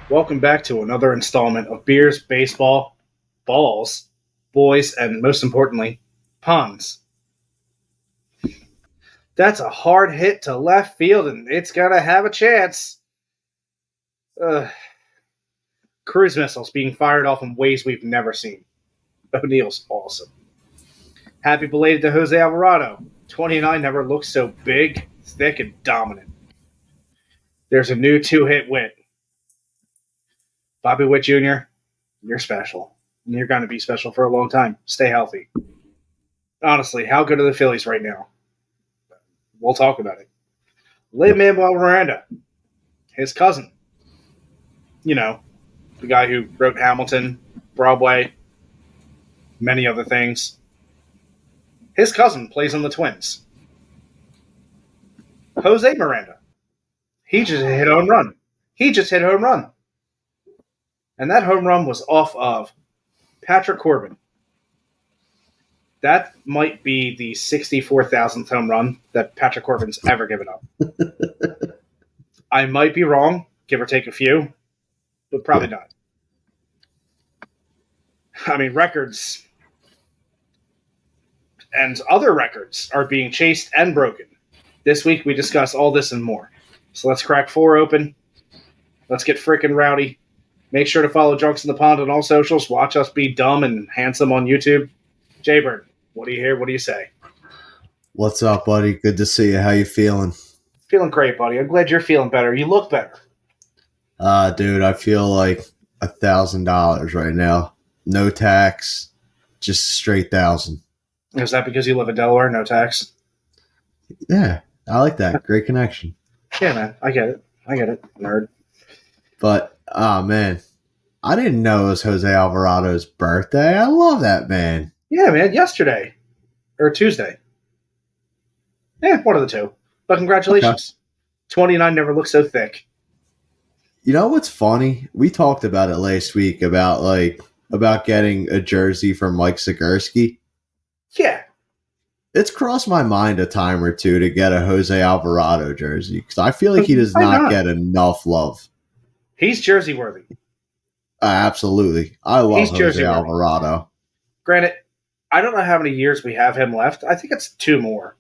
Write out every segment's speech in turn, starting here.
Welcome back to another installment of Beers, Baseball, Balls, Boys, and most importantly, Puns. That's a hard hit to left field, and it's going to have a chance. Uh, Cruise missiles being fired off in ways we've never seen. O'Neill's awesome. Happy belated to Jose Alvarado. 29 never looked so big, thick, and dominant. There's a new two-hit win. Bobby Witt Jr., you're special. And you're going to be special for a long time. Stay healthy. Honestly, how good are the Phillies right now? We'll talk about it. Lin-Manuel Miranda, his cousin. You know, the guy who wrote Hamilton, Broadway, many other things. His cousin plays on the Twins. Jose Miranda. He just hit a home run. And that home run was off of Patrick Corbin. That might be the 64,000th home run that Patrick Corbin's ever given up. I might be wrong, give or take a few, but probably not. I mean, records and other records are being chased and broken. This week we discuss all this and more. So let's crack 4 open. Let's get freaking rowdy. Make sure to follow Drunks in the Pond on all socials. Watch us be dumb and handsome on YouTube. Jaybird, what do you hear? What do you say? What's up, buddy? Good to see you. How you feeling? Feeling great, buddy. I'm glad you're feeling better. You look better. Dude, I feel like $1,000 right now. No tax, just straight 1,000. Is that because you live in Delaware? No tax? Yeah, I like that. Great connection. Yeah, man. I get it. Nerd. But, man, I didn't know it was Jose Alvarado's birthday. I love that man. Yeah, man. Yesterday. Or Tuesday. Yeah, one of the two. But congratulations. Okay. 29 never looked so thick. You know what's funny? We talked about it last week about getting a jersey from Mike Zagurski. Yeah. It's crossed my mind a time or two to get a Jose Alvarado jersey because I feel like he does not get enough love. He's jersey worthy. Absolutely. I love Jose Alvarado. Granted, I don't know how many years we have him left. I think it's 2 more.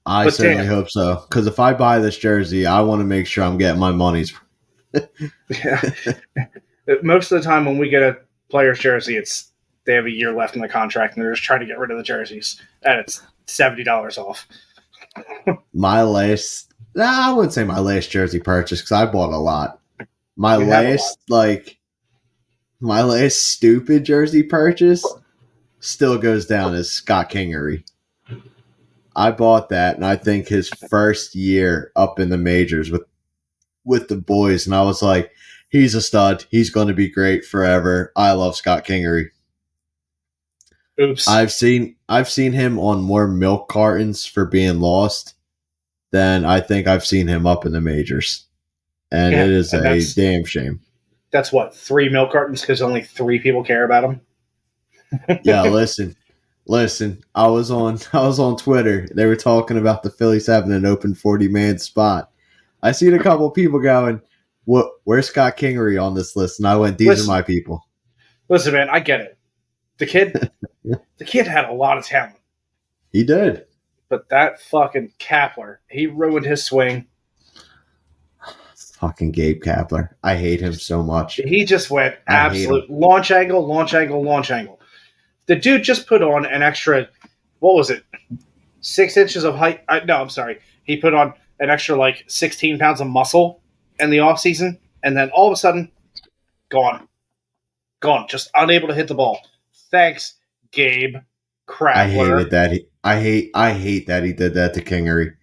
I certainly hope so. Because if I buy this jersey, I want to make sure I'm getting my money's. Yeah. Most of the time when we get a player's jersey, they have a year left in the contract and they're just trying to get rid of the jerseys. And it's $70 off. I wouldn't say my last jersey purchase because I bought a lot. My last stupid jersey purchase still goes down as Scott Kingery. I bought that, and I think his first year up in the majors with the boys, and I was like, he's a stud. He's going to be great forever. I love Scott Kingery. Oops. I've seen him on more milk cartons for being lost than I think I've seen him up in the majors. And it is a damn shame. That's what, 3 milk cartons because only 3 people care about him? Yeah, listen. I was on Twitter. They were talking about the Phillies having an open 40-man spot. I seen a couple of people going, where's Scott Kingery on this list? And I went, these are my people. Listen, man, I get it. The kid had a lot of talent. He did. But that fucking Kapler, he ruined his swing. Fucking Gabe Kapler. I hate him so much. He just went absolute launch angle. The dude just put on an extra, 6 inches of height? I'm sorry. He put on an extra 16 pounds of muscle in the offseason, and then all of a sudden, gone. Just unable to hit the ball. Thanks, Gabe Krapler. I hate that he did that to Kingery.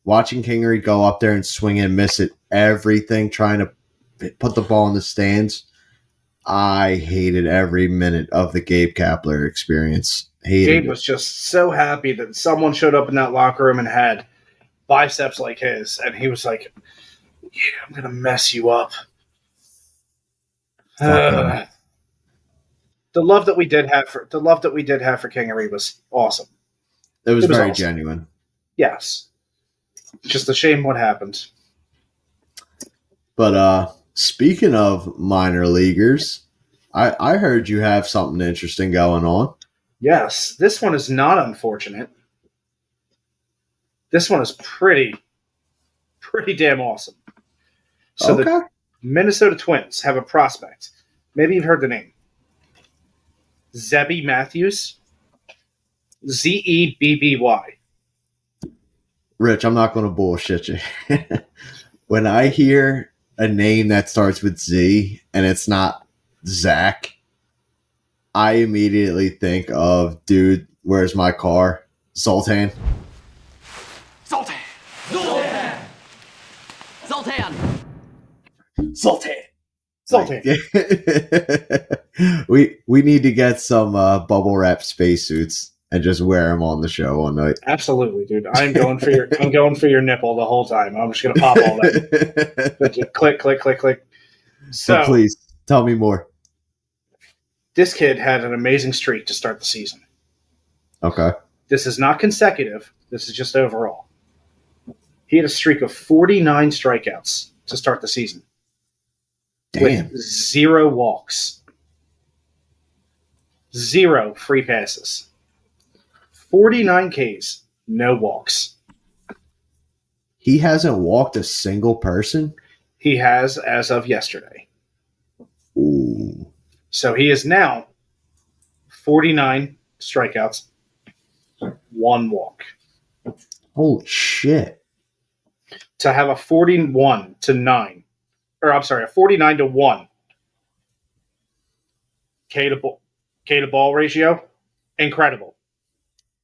Watching Kingery go up there and swing and miss it, everything, trying to put the ball in the stands. I hated every minute of the Gabe Kapler experience. Gabe was just so happy that someone showed up in that locker room and had biceps like his, and he was like, "Yeah, I'm gonna mess you up." The love that we did have for Kingery was awesome. It was very awesome. Genuine. Yes. Just a shame what happened. But Speaking of minor leaguers, I heard you have something interesting going on. Yes, this one is not unfortunate. This one is pretty damn awesome. So the Okay. Minnesota Twins have a prospect. Maybe you've heard the name. Zebby Matthews. Zebby. Rich, I'm not going to bullshit you. When I hear a name that starts with Z and it's not Zach, I immediately think of, dude, where's my car? Zoltan. Zoltan! Zoltan! Zoltan! Zoltan. Zoltan. we need to get some bubble wrap spacesuits and just wear them on the show all night. Absolutely, dude. I'm going for your nipple the whole time. I'm just gonna pop all that. Just click, click, click, click. So But please tell me more. this kid had an amazing streak to start the season. Okay. This is not consecutive. This is just overall. He had a streak of 49 strikeouts to start the season. Damn. With 0 walks. 0 free passes. 49 Ks, no walks. He hasn't walked a single person? He has as of yesterday. Ooh. So he is now 49 strikeouts, 1 walk. Holy shit. To have a 41 to 9, or I'm sorry, a 49 to 1 K to ball ratio, incredible.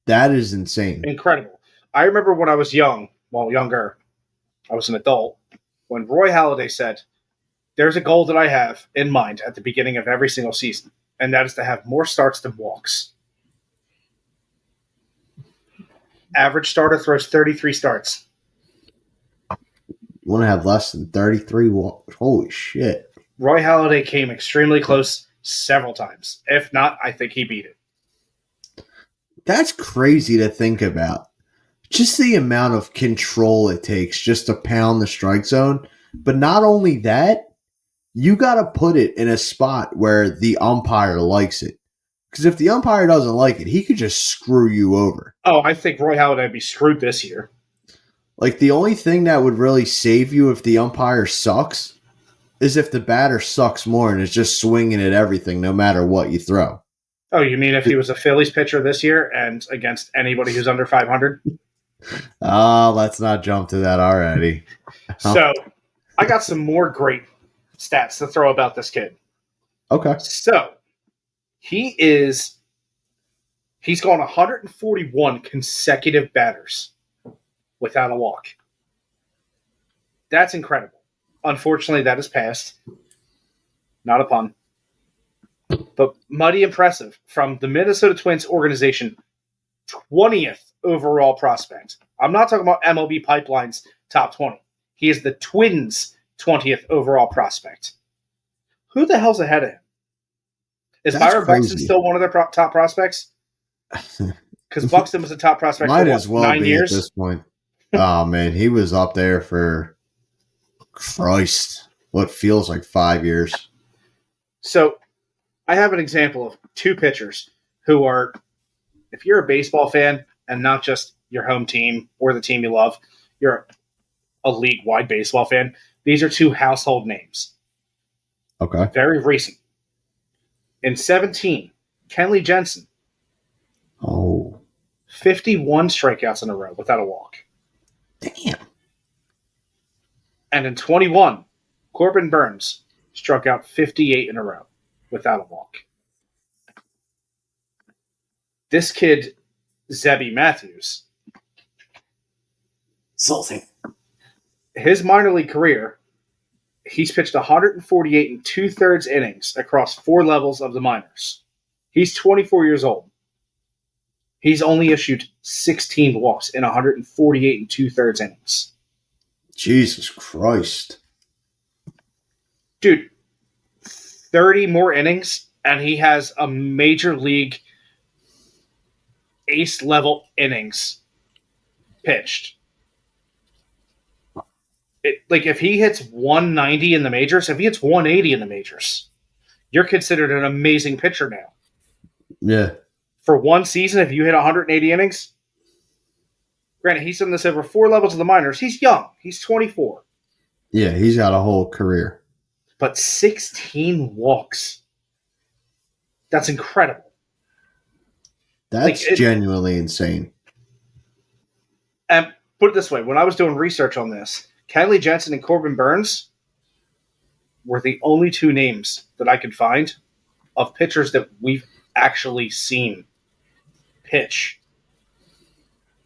That is insane. Incredible. I remember when I was younger, I was an adult, when Roy Halladay said, there's a goal that I have in mind at the beginning of every single season, and that is to have more starts than walks. Average starter throws 33 starts. You want to have less than 33 walks? Holy shit. Roy Halladay came extremely close several times. If not, I think he beat it. That's crazy to think about. Just the amount of control it takes just to pound the strike zone. But not only that, you got to put it in a spot where the umpire likes it. Because if the umpire doesn't like it, he could just screw you over. Oh, I think Roy Halladay would be screwed this year. Like, the only thing that would really save you if the umpire sucks is if the batter sucks more and is just swinging at everything no matter what you throw. Oh, you mean if he was a Phillies pitcher this year and against anybody who's under 500? Oh, let's not jump to that already. So, I got some more great stats to throw about this kid. Okay. So, he's gone 141 consecutive batters without a walk. That's incredible. Unfortunately, that is passed. Not a pun. But mighty impressive from the Minnesota Twins organization, 20th overall prospect. I'm not talking about MLB Pipeline's top 20. He is the Twins' 20th overall prospect. Who the hell's ahead of him? Is That's Byron crazy. Buxton still one of their top prospects? Because Buxton was a top prospect Might for as well 9 be years. at this point. Oh, man. He was up there for, Christ, what feels like 5 years. So I have an example of 2 pitchers who are, if you're a baseball fan and not just your home team or the team you love, you're a league-wide baseball fan. These are 2 household names. Okay. Very recent. In 17, Kenley Jensen, Oh, 51 strikeouts in a row without a walk. damn. And in 21, Corbin Burns struck out 58 in a row without a walk. This kid, Zebby Matthews, Zoltan! his minor league career, he's pitched 148 and 2/3 innings across 4 levels of the minors. He's 24 years old. He's only issued 16 walks in 148 and 2/3 innings. Jesus Christ. Dude, 30 more innings, and he has a major league ace level innings pitched. Like if he hits 190 in the majors, if he hits 180 in the majors, you're considered an amazing pitcher now. Yeah. For one season, if you hit 180 innings, granted, he's done this over 4 levels of the minors. He's young. He's 24. Yeah, he's got a whole career. But 16 walks. That's incredible. That's genuinely insane. And put it this way, when I was doing research on this, Kenley Jensen and Corbin Burns were the only 2 names that I could find of pitchers that we've actually seen pitch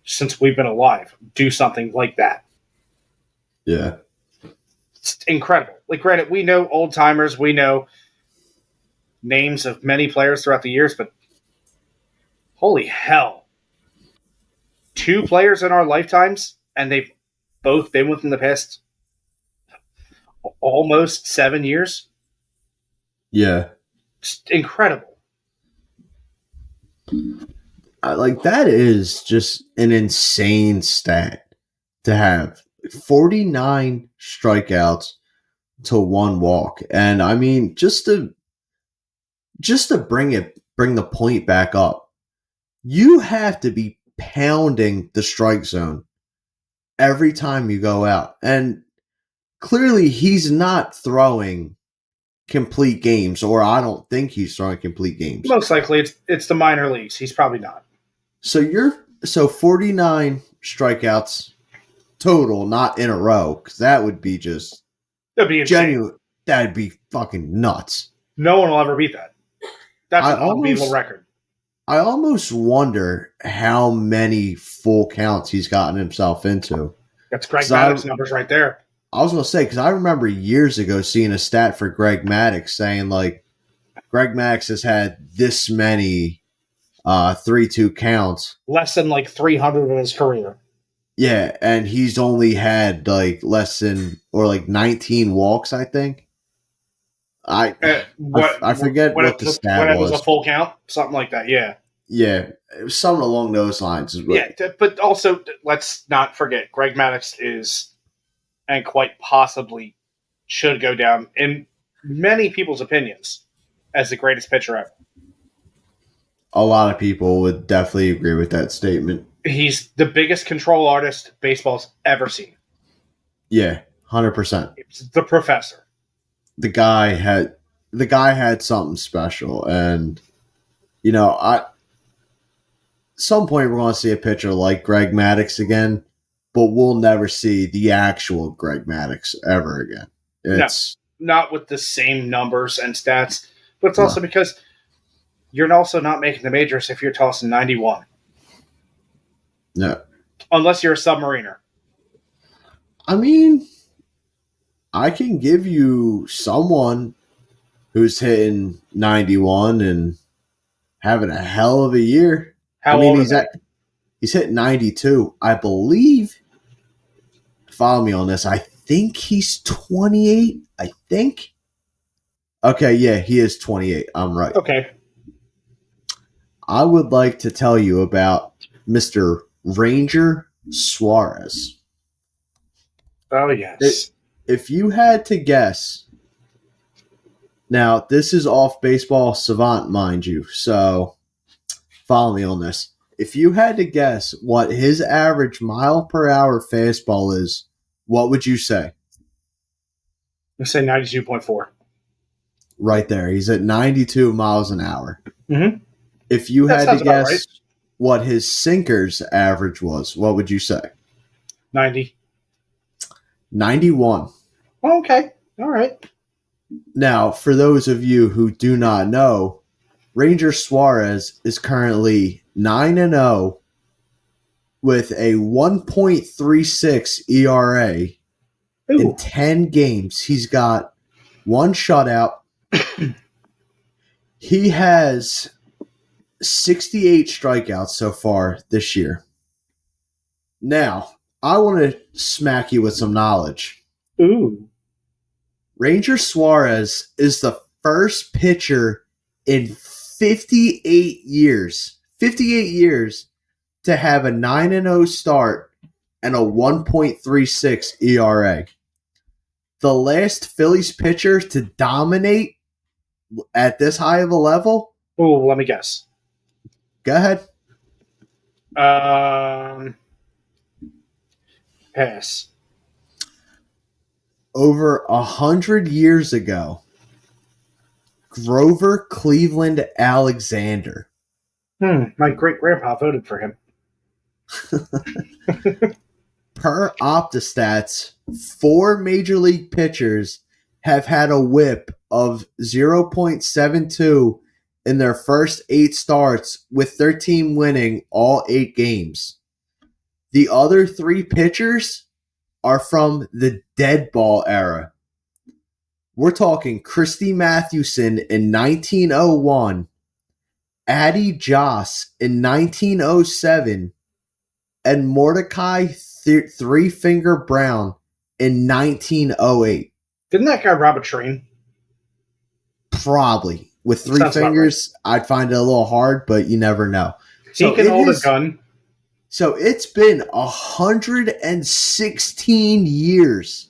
since we've been alive do something like that. Yeah. It's incredible. Like, granted, we know old timers, we know names of many players throughout the years, but holy hell. 2 players in our lifetimes, and they've both been within the past almost 7 years. Yeah. It's incredible. Like, that is just an insane stat to have. 49 strikeouts to 1 walk. And I mean, just to bring the point back up, you have to be pounding the strike zone every time you go out. And clearly he's not throwing complete games, or I don't think he's throwing complete games. Most likely it's the minor leagues. He's probably not. So 49 strikeouts total, not in a row, because that would be just That'd be insane. genuine. That'd be fucking nuts. No one will ever beat that. That's an unbeatable record. I almost wonder how many full counts he's gotten himself into. That's Greg Maddox numbers right there. I was going to say, because I remember years ago seeing a stat for Greg Maddox saying, like, Greg Maddox has had this many 3-2 counts. Less than, like, 300 in his career. Yeah, and he's only had, like, less than, or like 19 walks, I think. I forget what the stat was. When it was a full count? Something like that, yeah. Yeah, it was something along those lines. Yeah, but also, let's not forget, Greg Maddox is, and quite possibly should go down, in many people's opinions, as the greatest pitcher ever. A lot of people would definitely agree with that statement. He's the biggest control artist baseball's ever seen. Yeah, 100%. It's the professor. The guy had something special, and at some point we're going to see a pitcher like Greg Maddox again, but we'll never see the actual Greg Maddox ever again. It's not with the same numbers and stats, but it's also because you're also not making the majors if you're tossing 91. No. Unless you're a submariner. I mean, I can give you someone who's hitting 91 and having a hell of a year. How old is that? He's hit 92. I believe, follow me on this, I think he's 28. I think. Okay, yeah, he is 28. I'm right. Okay. I would like to tell you about Mr. Ranger Suarez. Oh, yes. If you had to guess, now this is off Baseball Savant, mind you, so follow me on this. If you had to guess what his average mile per hour fastball is, what would you say? Let's say 92.4. Right there. He's at 92 miles an hour. Mm-hmm. If you had to guess what his sinker's average was, what would you say? 90. 91. Okay. All right. Now, for those of you who do not know, Ranger Suarez is currently 9-0 with a 1.36 ERA in 10 games. He's got 1 shutout. He has 68 strikeouts so far this year. Now, I want to smack you with some knowledge. Ooh. Ranger Suarez is the first pitcher in 58 years to have a 9-0 start and a 1.36 ERA. the last Phillies pitcher to dominate at this high of a level? Oh, let me guess. Go ahead. Pass. Over 100 years ago, Grover Cleveland Alexander. My great grandpa voted for him. Per Optastats, 4 major league pitchers have had a whip of 0.72 in their first 8 starts, with their team winning all 8 games. The other 3 pitchers are from the dead ball era. We're talking Christy Mathewson in 1901, Addie Joss in 1907, and Mordecai Three Finger Brown in 1908. Didn't that guy rob a train? Probably. With 3 Sounds about fingers, I'd find it a little hard, but you never know. He can hold a gun. So it's been 116 years,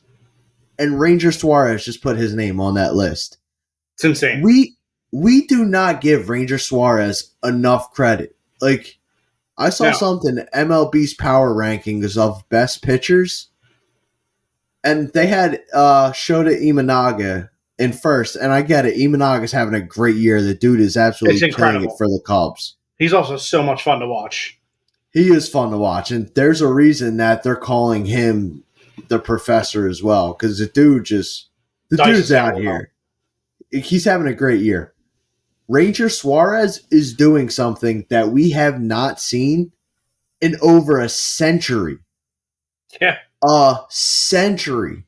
and Ranger Suarez just put his name on that list. It's insane. We do not give Ranger Suarez enough credit. Like, I saw something, MLB's power rankings of best pitchers, and they had Shota Imanaga in first, and I get it. Imanaga's having a great year. The dude is absolutely killing it for the Cubs. He's also so much fun to watch. He is fun to watch, and there's a reason that they're calling him the professor as well, because the dude's out here. He's having a great year. Ranger Suarez is doing something that we have not seen in over a century. Yeah. A century.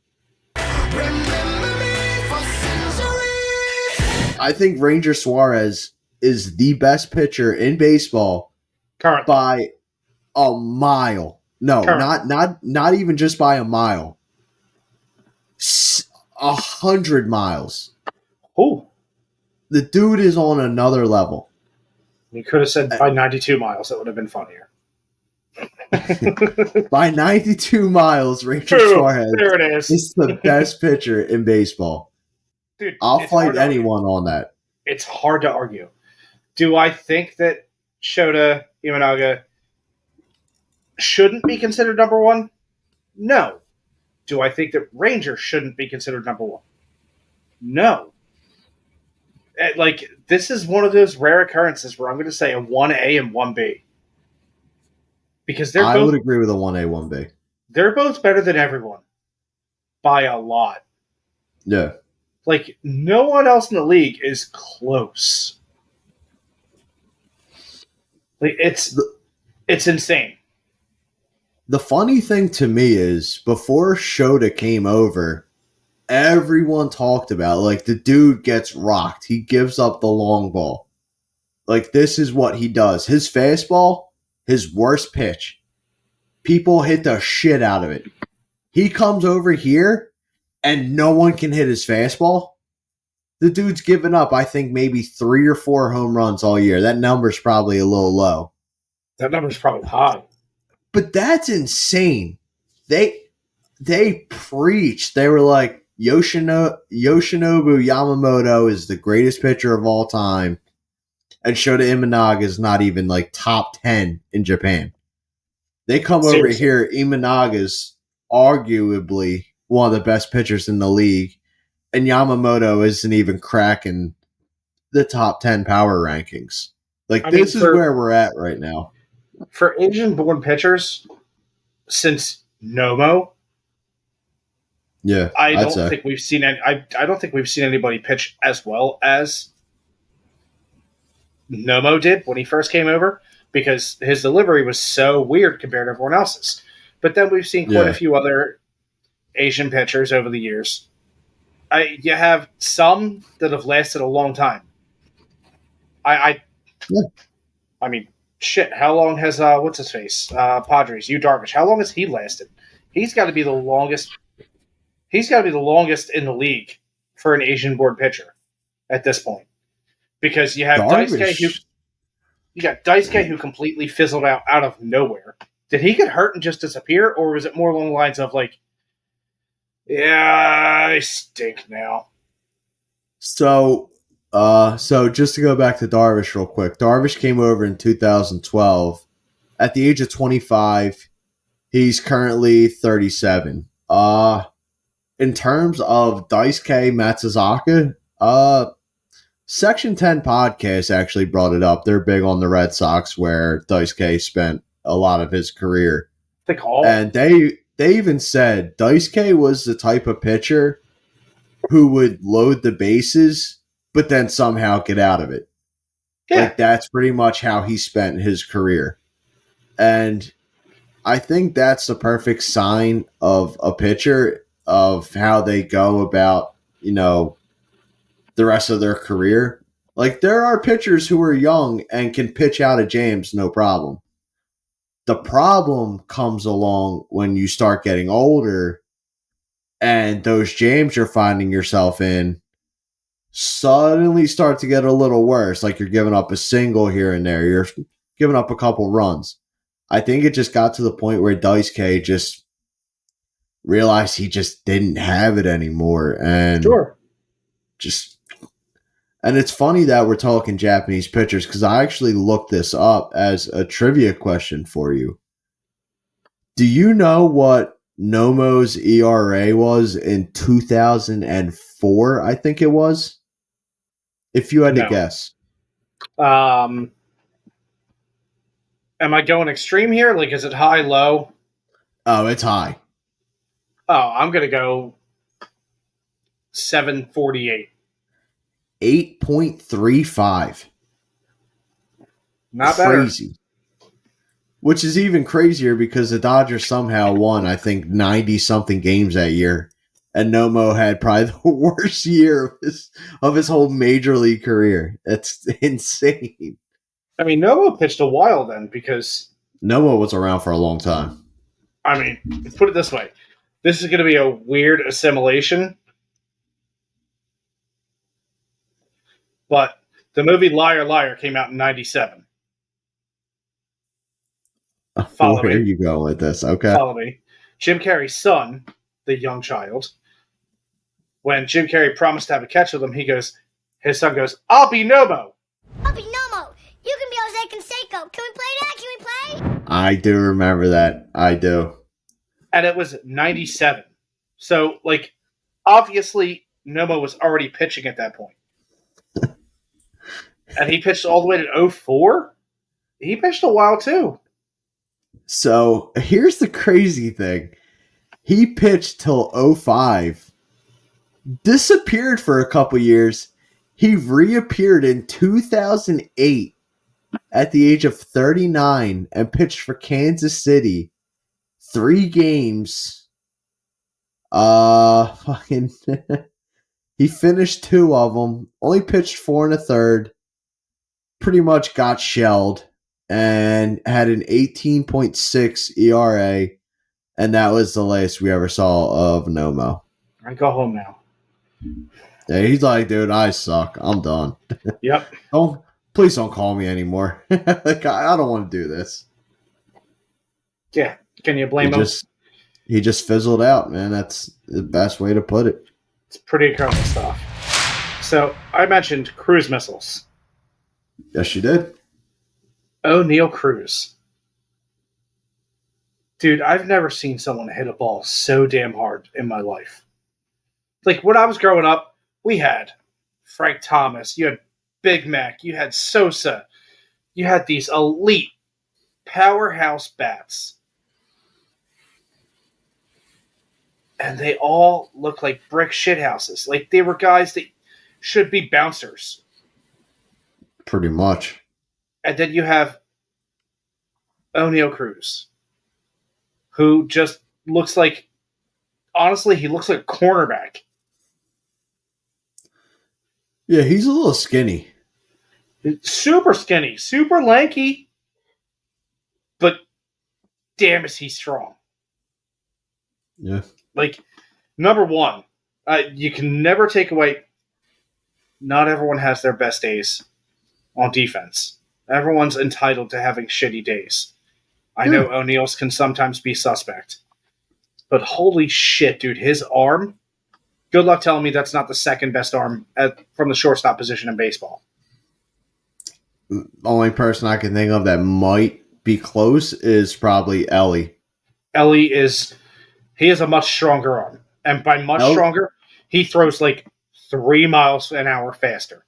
I think Ranger Suarez is the best pitcher in baseball by a mile. No, not even just by a mile. 100 miles. Oh. The dude is on another level. You could have said by 92 miles. That would have been funnier. By 92 miles, Ranger Suarez is the best pitcher in baseball. Dude, I'll fight anyone on that. It's hard to argue. Do I think that Shota Imanaga shouldn't be considered number 1? No. Do I think that Ranger shouldn't be considered number 1? No. Like, this is one of those rare occurrences where I'm going to say a 1A and 1B. Because I would agree with a 1A, 1B. They're both better than everyone. By a lot. Yeah. Like, no one else in the league is close. Like, it's insane. The funny thing to me is, before Shota came over, everyone talked about, like, the dude gets rocked. He gives up the long ball. Like, this is what he does. His fastball, his worst pitch. People hit the shit out of it. He comes over here, and no one can hit his fastball. The dude's given up, I think, maybe 3 or 4 home runs all year. That number's probably a little low. That number's probably high. But that's insane. They preached. They were like, Yoshinobu Yamamoto is the greatest pitcher of all time, and Shota Imanaga is not even like top 10 in Japan. They come over here, Imanaga's arguably one of the best pitchers in the league, and Yamamoto isn't even cracking the top 10 power rankings. Like, this is where we're at right now. For Asian-born pitchers, since Nomo, I don't think we've seen anybody pitch as well as Nomo did when he first came over, because his delivery was so weird compared to everyone else's. But then we've seen quite a few other Asian pitchers over the years. You have some that have lasted a long time. I mean, shit, how long has what's his face? Padres, Yu Darvish. How long has he lasted? He's got to be the longest. He's got to be the longest in the league for an Asian-born pitcher at this point, because you have Daisuke who completely fizzled out of nowhere. Did he get hurt and just disappear, or was it more along the lines of like Yeah, I stink now. So just to go back to Darvish real quick, Darvish came over in 2012. At the age of 25, he's currently 37. In terms of Daisuke Matsuzaka, Section 10 podcast actually brought it up. They're big on the Red Sox, where Daisuke spent a lot of his career. The call. And they even said Daisuke was the type of pitcher who would load the bases, but then somehow get out of it. Yeah. Like, that's pretty much how he spent his career. And I think that's the perfect sign of a pitcher, of how they go about, the rest of their career. Like, there are pitchers who are young and can pitch out of jams, no problem. The problem comes along when you start getting older and those jams you're finding yourself in suddenly start to get a little worse. Like, you're giving up a single here and there. You're giving up a couple runs. I think it just got to the point where Daisuke just realized he just didn't have it anymore. And Sure. And it's funny that we're talking Japanese pitchers, because I actually looked this up as a trivia question for you. Do you know what Nomo's ERA was in 2004, I think it was? If you had to No. guess. Am I going extreme here? Like, is it high, low? Oh, it's high. Oh, I'm going to go 748. 8.35. Not better. Crazy. Which is even crazier because the Dodgers somehow won, I think, 90-something games that year. And Nomo had probably the worst year of his whole major league career. That's insane. I mean, Nomo pitched a while then, because, Nomo was around for a long time. I mean, put it this way. This is going to be a weird assimilation. But the movie Liar Liar came out in 97. Follow Where me. are you going with this? Okay. Follow me. Jim Carrey's son, the young child, when Jim Carrey promised to have a catch with him, his son goes, "I'll be Nomo." I'll be Nomo. You can be Jose Canseco. Can we play that? Can we play? I do remember that. I do. And it was 97. So, like, obviously, Nomo was already pitching at that point. And he pitched all the way to 04? He pitched a while, too. So here's the crazy thing. He pitched till 05, disappeared for a couple years. He reappeared in 2008 at the age of 39 and pitched for Kansas City 3 games. He finished 2 of them, only pitched 4 1/3, pretty much got shelled, and had an 18.6 ERA, and that was the latest we ever saw of Nomo. I go home now. Yeah, he's like, dude, I suck. I'm done. Yep. Please don't call me anymore. Like, I don't want to do this. Yeah. Can you blame him? He just fizzled out, man. That's the best way to put it. It's pretty incredible stuff. So, I mentioned cruise missiles. Yes, you did. O'Neal Cruz. Dude, I've never seen someone hit a ball so damn hard in my life. Like, when I was growing up, we had Frank Thomas, you had Big Mac, you had Sosa, you had these elite powerhouse bats. And they all looked like brick shithouses. Like, they were guys that should be bouncers. Pretty much. And then you have O'Neal Cruz, who just looks like, honestly, he looks like a cornerback. Yeah, he's a little skinny. Super skinny, super lanky, but damn is he strong. Yeah. Like, number one, you can never take away, not everyone has their best days on defense. Everyone's entitled to having shitty days. I know O'Neal's can sometimes be suspect. but holy shit, dude, his arm. Good luck telling me that's not the second best arm from the shortstop position in baseball. The only person I can think of that might be close is probably Ellie. Ellie he has a much stronger arm. And by much stronger, he throws like 3 miles an hour faster.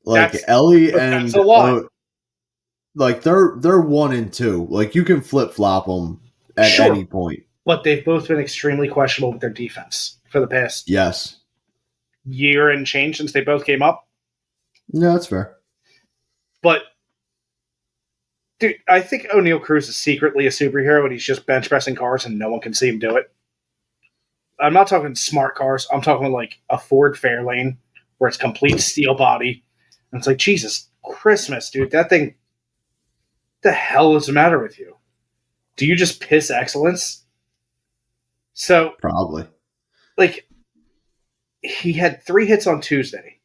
Like Ellie and that's a lot. Like they're 1 and 2. Like you can flip flop them at any point. But they've both been extremely questionable with their defense for the past year and change since they both came up. No, that's fair. But dude, I think O'Neal Cruz is secretly a superhero and he's just bench pressing cars and no one can see him do it. I'm not talking smart cars. I'm talking like a Ford Fairlane where it's complete steel body. And it's like, Jesus Christmas, dude, that thing, the hell is the matter with you? Do you just piss excellence? So probably. Like, he had 3 hits on Tuesday.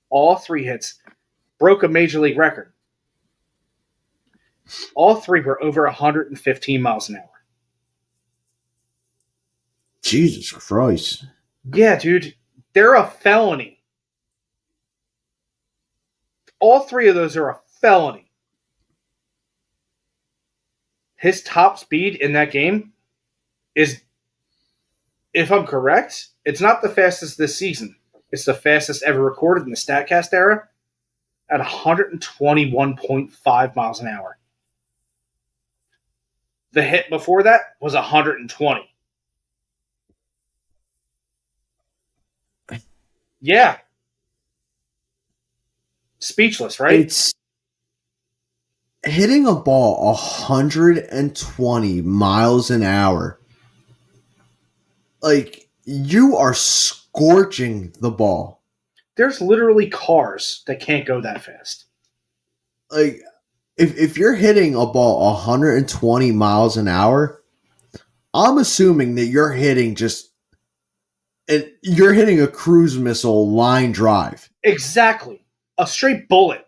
All 3 hits broke a major league record. All 3 were over 115 miles an hour. Jesus Christ. Yeah, dude. They're a felony. All 3 of those are a felony. His top speed in that game is, if I'm correct, it's not the fastest this season. It's the fastest ever recorded in the StatCast era at 121.5 miles an hour. The hit before that was 120. Yeah. Speechless, right? It's hitting a ball 120 miles an hour. Like, you are scorching the ball. There's literally cars that can't go that fast. Like, if you're hitting a ball 120 miles an hour, I'm assuming that you're hitting you're hitting a cruise missile line drive. Exactly. A straight bullet.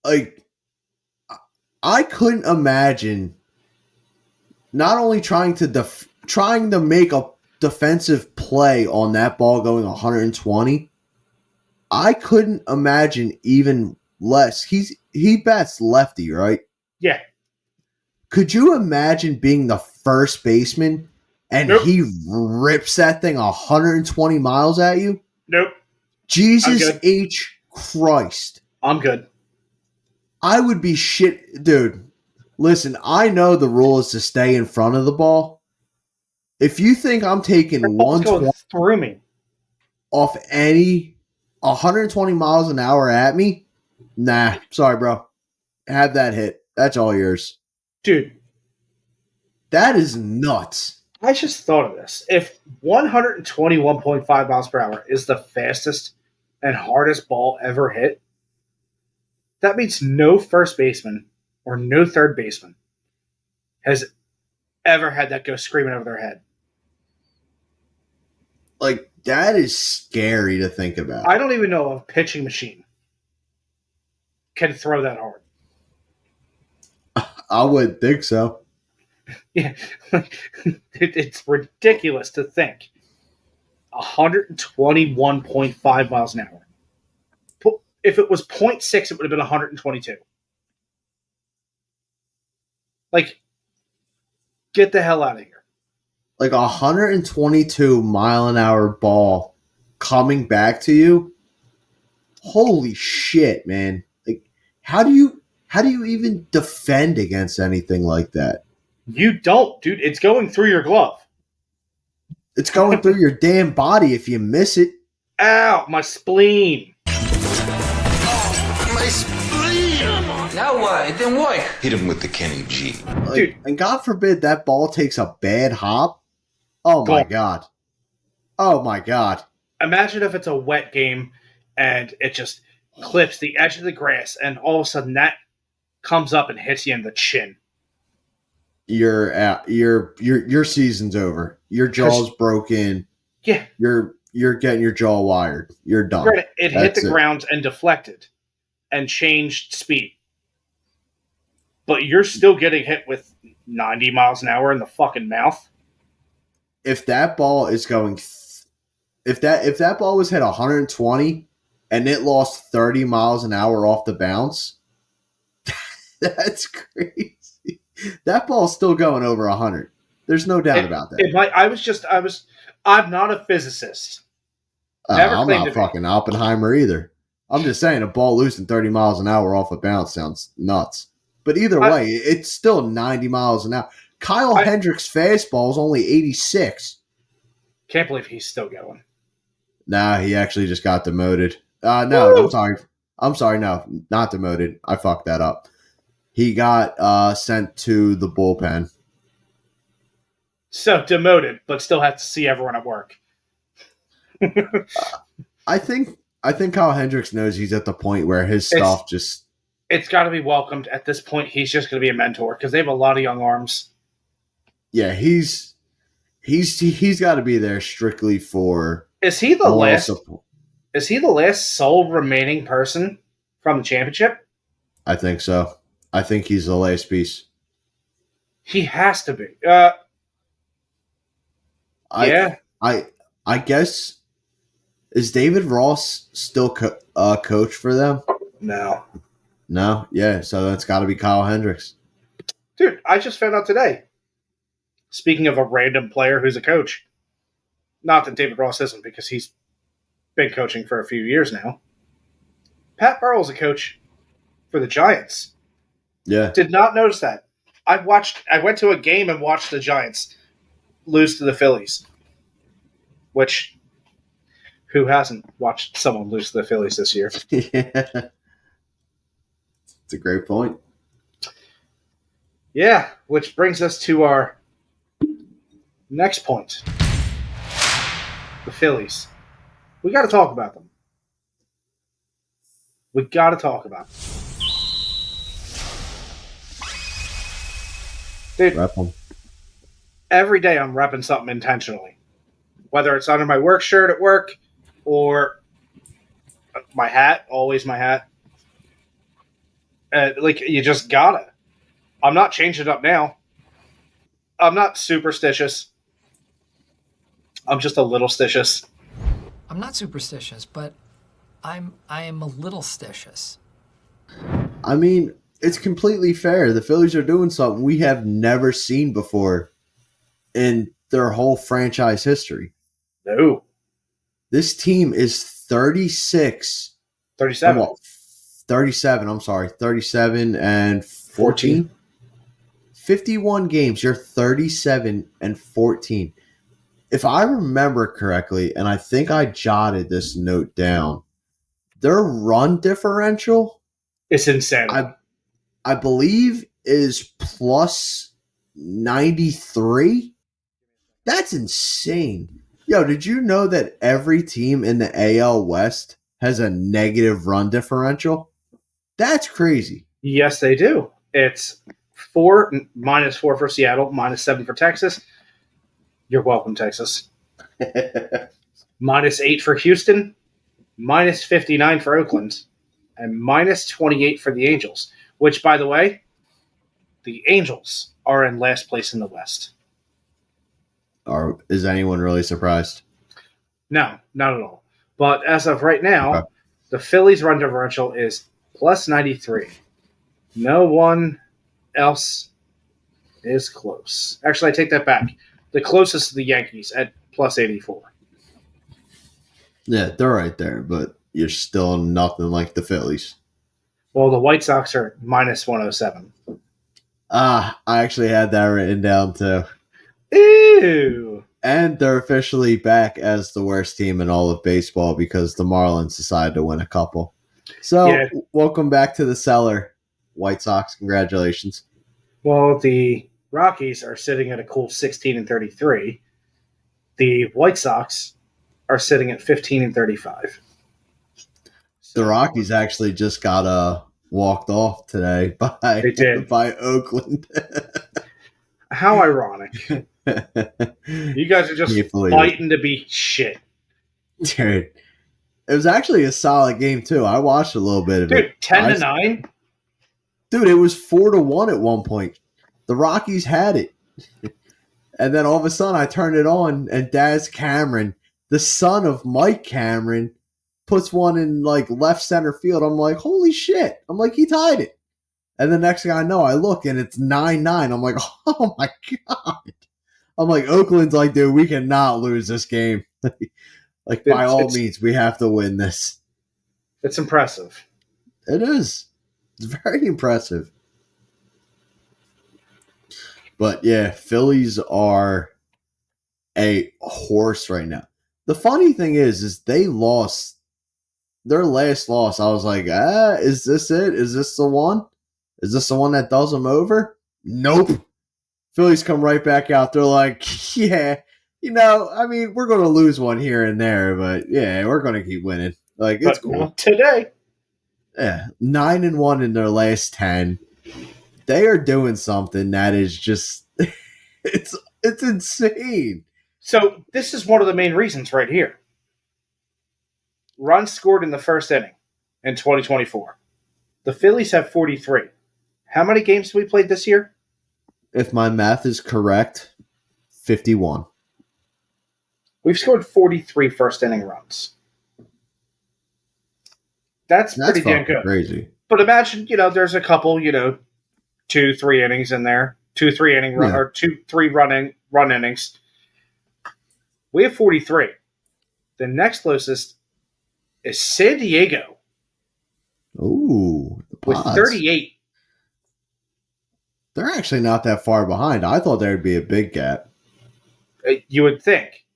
Like, I couldn't imagine not only trying to make a defensive play on that ball going 120. I couldn't imagine even less. He bats lefty, right? Yeah. Could you imagine being the first baseman and he rips that thing 120 miles at you? Nope. Jesus H. Christ. I'm good. I would be shit. Dude, listen, I know the rule is to stay in front of the ball. If you think I'm taking 120 through me off any 120 miles an hour at me, nah, sorry, bro. Have that hit. That's all yours. Dude. That is nuts. I just thought of this. If 121.5 miles per hour is the fastest and hardest ball ever hit, that means no first baseman or no third baseman has ever had that go screaming over their head. Like, that is scary to think about. I don't even know if a pitching machine can throw that hard. I wouldn't think so. Yeah, it's ridiculous to think 121.5 miles an hour. If it was 0.6, it would have been 122. Like, get the hell out of here. Like 122 mile an hour ball coming back to you. Holy shit, man. Like, how do you even defend against anything like that? You don't, dude. It's going through your glove. It's going through your damn body if you miss it. Ow, my spleen. My spleen! Now what? It didn't work. Hit him with the Kenny G. Like, dude. And God forbid that ball takes a bad hop. Oh my God. Oh my God. Imagine if it's a wet game and it just clips the edge of the grass and all of a sudden that comes up and hits you in the chin. Your season's over. Your jaw's broken. Yeah. You're getting your jaw wired. You're done. Granted, it hit the ground and deflected and changed speed. But you're still getting hit with 90 miles an hour in the fucking mouth. If that ball is going, if that ball was hit 120 and it lost 30 miles an hour off the bounce, that's crazy. That ball's still going over 100. There's no doubt about that. I'm not a physicist. Never I'm claimed not to be. fucking Oppenheimer either. I'm just saying a ball losing 30 miles an hour off a bounce sounds nuts. But either way, it's still 90 miles an hour. Kyle Hendricks' fastball is only 86. Can't believe he's still going. Nah, he actually just got demoted. No, Woo! I'm sorry. No, not demoted. I fucked that up. He got sent to the bullpen. So demoted, but still have to see everyone at work. I think Kyle Hendricks knows he's at the point where his stuff just. It's got to be welcomed at this point. He's just going to be a mentor because they have a lot of young arms. Yeah, he's got to be there strictly for. Is he the last? Support. Is he the last sole remaining person from the championship? I think so. I think he's the last piece. He has to be. Yeah. I guess, is David Ross still coach for them? No. No? Yeah, so that's got to be Kyle Hendricks. Dude, I just found out today. Speaking of a random player who's a coach. Not that David Ross isn't, because he's been coaching for a few years now. Pat Burrell's a coach for the Giants. Yeah. Did not notice that. I went to a game and watched the Giants lose to the Phillies. Which, who hasn't watched someone lose to the Phillies this year? Yeah. It's a great point. Yeah, which brings us to our next point. The Phillies. We got to talk about them. We got to talk about them. Dude, Rep 'em. every day I'm repping something intentionally. Whether it's under my work shirt at work or my hat, always my hat. You just gotta. I'm not changing it up now. I'm not superstitious. I'm just a little stitious. I'm not superstitious, but I am a little stitious. I mean, it's completely fair. The Phillies are doing something we have never seen before in their whole franchise history. No. This team is 36. 37. 37, I'm sorry. 37 and 14. 51 games. You're 37 and 14. If I remember correctly, and I think I jotted this note down, their run differential, It's insane. I believe, is plus 93. That's insane. Yo, did you know that every team in the AL West has a negative run differential? That's crazy. Yes, they do. It's -4 for Seattle, -7 for Texas. You're welcome, Texas. -8 for Houston, -59 for Oakland, and -28 for the Angels. Which, by the way, the Angels are in last place in the West. Or is anyone really surprised? No, not at all. But as of right now, Okay. the Phillies' run differential is +93. No one else is close. Actually, I take that back. The closest to the Yankees at +84. Yeah, they're right there, but you're still nothing like the Phillies. Well, the White Sox are -107. I actually had that written down too. Ew. And they're officially back as the worst team in all of baseball because the Marlins decided to win a couple. So, Yeah. Welcome back to the cellar, White Sox. Congratulations. Well, the Rockies are sitting at a cool 16 and 33. The White Sox are sitting at 15 and 35. The Rockies actually just got walked off today They did. by Oakland. How ironic. You guys are just Can't believe fighting to be shit. Dude, it was actually a solid game too. I watched a little bit of Dude, it. 10-9? Dude, it was 4-1 at one point. The Rockies had it. And then all of a sudden I turn it on and Daz Cameron, the son of Mike Cameron, puts one in like left center field. I'm like, holy shit. I'm like, he tied it. And the next thing I know, I look and it's 9-9. I'm like, oh my God. I'm like, Oakland's like, dude, we cannot lose this game. Like, by all means, we have to win this. It's impressive. It is. It's very impressive. But yeah, Phillies are a horse right now. The funny thing is they lost their last loss. I was like, is this it? Is this the one? Is this the one that does them over? Nope. Phillies come right back out. They're like, yeah, I mean, we're going to lose one here and there, but yeah, we're going to keep winning. Like, it's but cool. not today. Yeah, 9-1 in their last 10. They are doing something that is just, it's insane. So this is one of the main reasons right here. Runs scored in the first inning in 2024. The Phillies have 43. How many games have we played this year? If my math is correct, 51. We've scored 43 first inning runs. That's pretty damn good. Crazy. But imagine, there's a couple, 2-3 innings in there, 2-3 inning run, or 2-3 run innings. We have 43. The next closest is San Diego. Ooh, with 38. They're actually not that far behind. I thought there would be a big gap. You would think.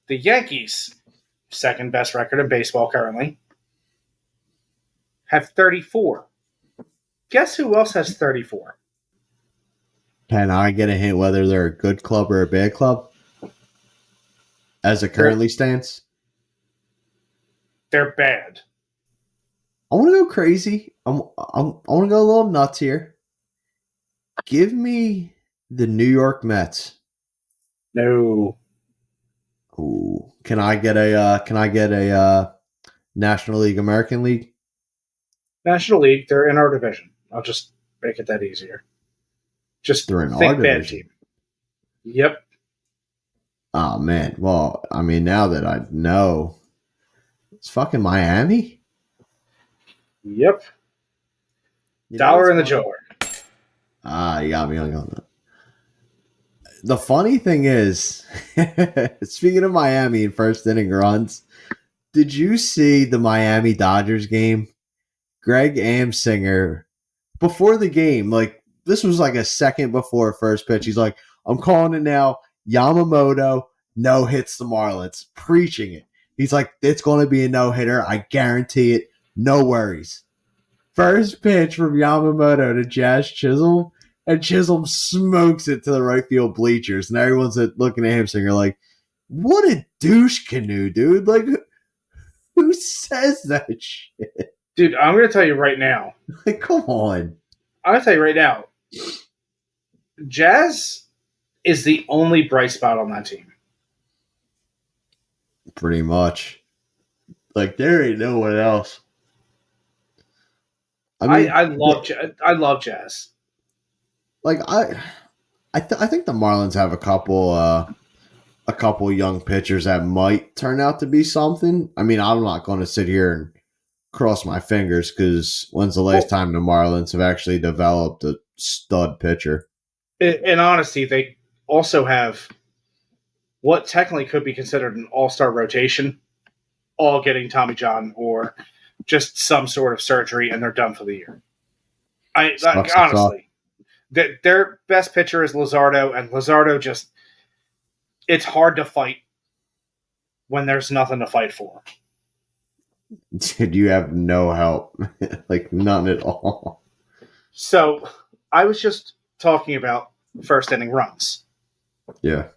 The Yankees, second best record in baseball currently, have 34. Guess who else has 34? Can I get a hint whether they're a good club or a bad club? As it currently stands? They're bad. I want to go crazy. I want to go a little nuts here. Give me the New York Mets. No. Ooh. Can I get a National League, American League? National League, they're in our division. I'll just make it that easier. Just they're in our think bad division. team. Yep. Oh man. Well, I mean, now that I know, it's fucking Miami. Yep. Dollar in the jar. You got me on that. The funny thing is, speaking of Miami and first inning runs, did you see the Miami Dodgers game? Greg Amsinger, before the game, like this was like a second before first pitch. He's like, I'm calling it now. Yamamoto no hits the Marlins. Preaching it. He's like, it's going to be a no hitter. I guarantee it. No worries. First pitch from Yamamoto to Jazz Chisholm, and Chisholm smokes it to the right field bleachers, and everyone's looking at him saying, like, what a douche canoe, dude. Like, who says that shit? Dude, I'm going to tell you right now. Like, come on. I'm going to tell you right now. Jazz is the only bright spot on that team. Pretty much. Like, there ain't no one else. I mean, I love Jazz. Like I think the Marlins have a couple young pitchers that might turn out to be something. I mean, I'm not going to sit here and cross my fingers because when's the last time the Marlins have actually developed a stud pitcher? In honesty, they also have what technically could be considered an all-star rotation, all getting Tommy John or just some sort of surgery, and they're done for the year. Honestly, their best pitcher is Luzardo, and Luzardo just, it's hard to fight when there's nothing to fight for. Dude, you have no help. Like, none at all. So, I was just talking about first inning runs. Yeah.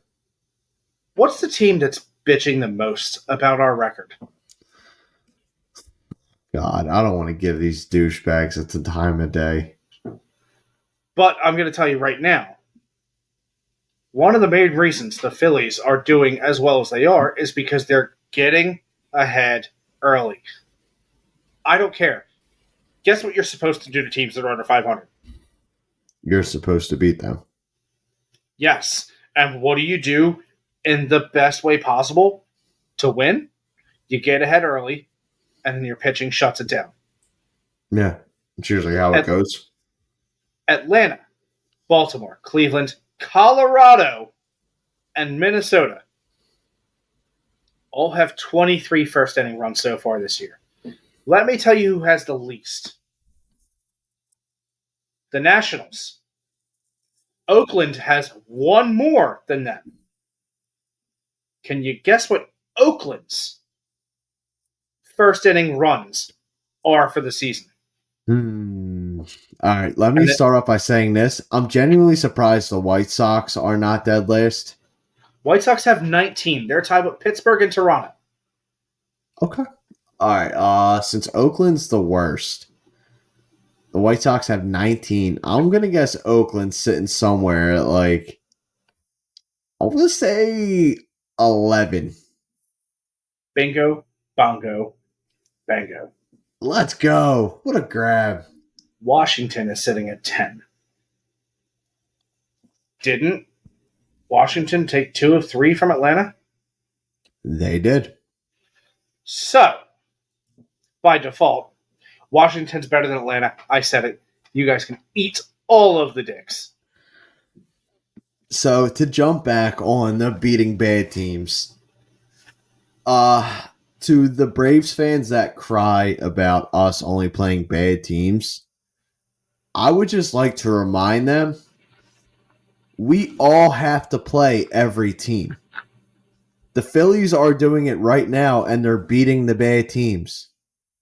What's the team that's bitching the most about our record? God, I don't want to give these douchebags at the time of day. But I'm going to tell you right now, one of the main reasons the Phillies are doing as well as they are is because they're getting ahead early. I don't care. Guess what you're supposed to do to teams that are under 500? You're supposed to beat them. Yes. And what do you do in the best way possible to win? You get ahead early, and then your pitching shuts it down. Yeah. It's usually how it goes. Atlanta, Baltimore, Cleveland, Colorado, and Minnesota all have 23 first inning runs so far this year. Let me tell you who has the least. The Nationals. Oakland has one more than them. Can you guess what Oakland's first inning runs are for the season? All right, let me start off by saying this. I'm genuinely surprised the White Sox are not dead last. White Sox have 19. They're tied with Pittsburgh and Toronto. Okay. All right, since Oakland's the worst, the White Sox have 19. I'm going to guess Oakland's sitting somewhere at like, I'm going to say 11. Bingo, bongo, bango. Let's go. What a grab. Washington is sitting at 10. Didn't Washington take 2 of 3 from Atlanta? They did. So, by default, Washington's better than Atlanta. I said it. You guys can eat all of the dicks. So, to jump back on the beating bad teams, to the Braves fans that cry about us only playing bad teams, I would just like to remind them we all have to play every team. The Phillies are doing it right now, and they're beating the bad teams.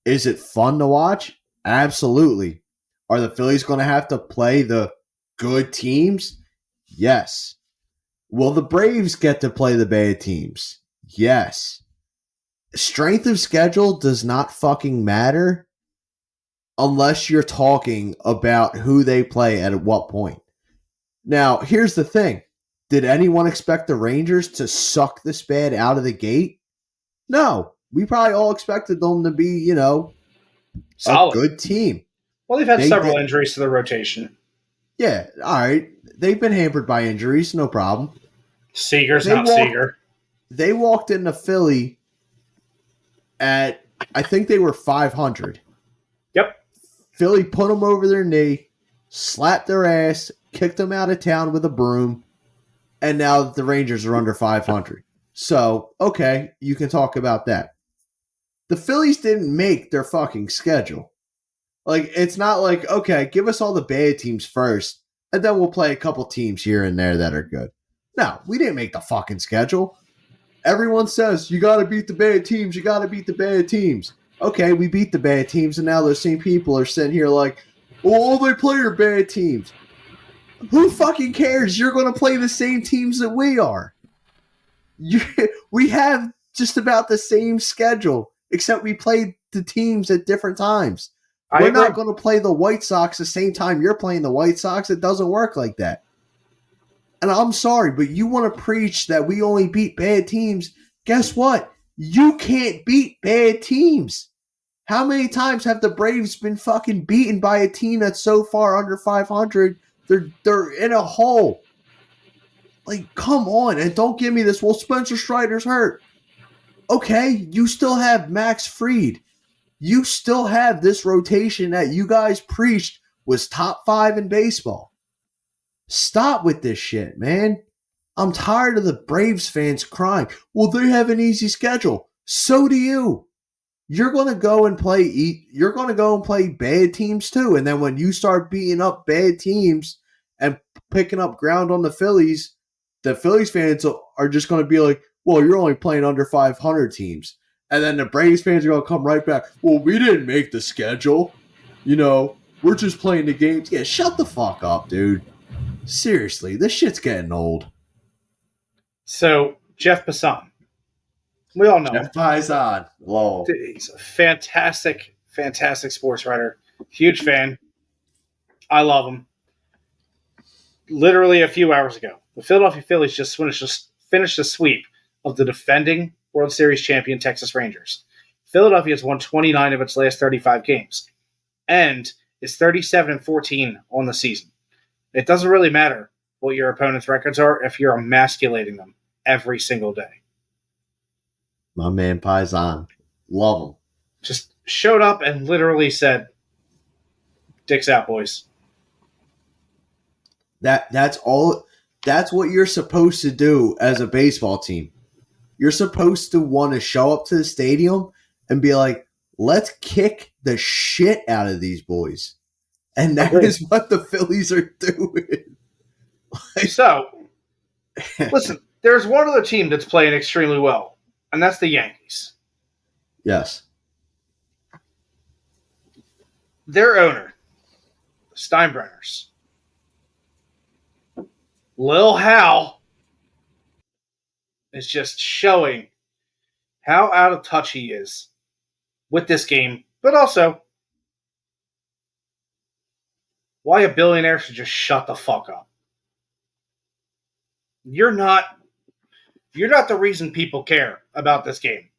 Is it fun to watch? Absolutely. Are the Phillies going to have to play the good teams? Yes. Will the Braves get to play the bad teams? Yes. Strength of schedule does not fucking matter unless you're talking about who they play at what point. Now, here's the thing. Did anyone expect the Rangers to suck this bad out of the gate? No. We probably all expected them to be, Solid. a good team. Well, they've had several injuries to the rotation. Yeah, all right. They've been hampered by injuries, no problem. Seager's not Seager. They walked into Philly at, I think they were 500. Yep. Philly put them over their knee, slapped their ass, kicked them out of town with a broom, and now the Rangers are under 500. So, okay, you can talk about that. The Phillies didn't make their fucking schedule. Like, it's not like, okay, give us all the bad teams first, and then we'll play a couple teams here and there that are good. No, we didn't make the fucking schedule. Everyone says, you got to beat the bad teams, you got to beat the bad teams. Okay, we beat the bad teams, and now those same people are sitting here like, well, all they play are bad teams. Who fucking cares? You're going to play the same teams that we are. We have just about the same schedule, except we played the teams at different times. We're not going to play the White Sox the same time you're playing the White Sox. It doesn't work like that. And I'm sorry, but you want to preach that we only beat bad teams. Guess what? You can't beat bad teams. How many times have the Braves been fucking beaten by a team that's so far under 500? They're in a hole. Like, come on. And don't give me this, well, Spencer Strider's hurt. Okay, you still have Max Fried. You still have this rotation that you guys preached was top 5 in baseball. Stop with this shit, man. I'm tired of the Braves fans crying. Well, they have an easy schedule. So do you. You're going to go and play bad teams too. And then when you start beating up bad teams and picking up ground on the Phillies fans are just going to be like, well, you're only playing under 500 teams. And then the Braves fans are going to come right back. Well, we didn't make the schedule. We're just playing the games. Yeah, shut the fuck up, dude. Seriously, this shit's getting old. So, Jeff Passan. We all know Jeff Passan. Lol. He's a fantastic, fantastic sports writer. Huge fan. I love him. Literally a few hours ago, the Philadelphia Phillies just finished a sweep of the defending World Series champion Texas Rangers. Philadelphia has won 29 of its last 35 games and is 37-14 on the season. It doesn't really matter what your opponent's records are if you're emasculating them every single day. My man Paisan. Love him. Just showed up and literally said, "Dicks out, boys." That's all. That's what you're supposed to do as a baseball team. You're supposed to want to show up to the stadium and be like, let's kick the shit out of these boys. And that is what the Phillies are doing. So, listen, there's one other team that's playing extremely well, and that's the Yankees. Yes. Their owner, the Steinbrenners, Lil Hal, is just showing how out of touch he is with this game, but also why a billionaire should just shut the fuck up. You're not the reason people care about this game.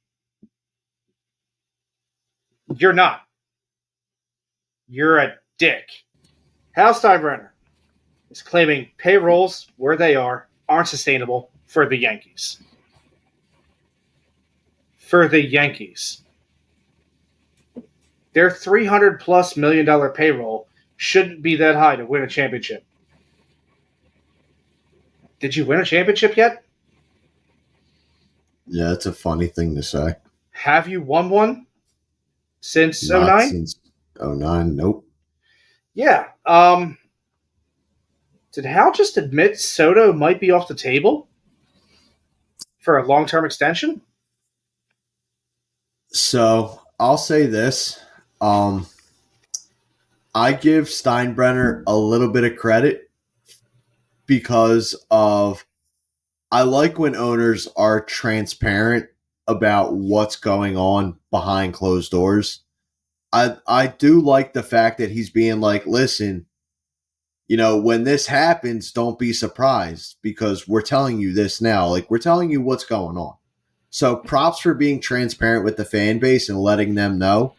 You're not. You're a dick. Hal Steinbrenner is claiming payrolls where they aren't sustainable for the Yankees. For the Yankees. Their $300+ million payroll shouldn't be that high to win a championship. Did you win a championship yet? Yeah, it's a funny thing to say. Have you won one since Not 09? since 09, nope. Yeah. Did Hal just admit Soto might be off the table for a long-term extension? So I'll say this. I give Steinbrenner a little bit of credit because of I like when owners are transparent about what's going on behind closed doors. I do like the fact that he's being like, listen, when this happens, don't be surprised because we're telling you this now. Like, we're telling you what's going on. So props for being transparent with the fan base and letting them know.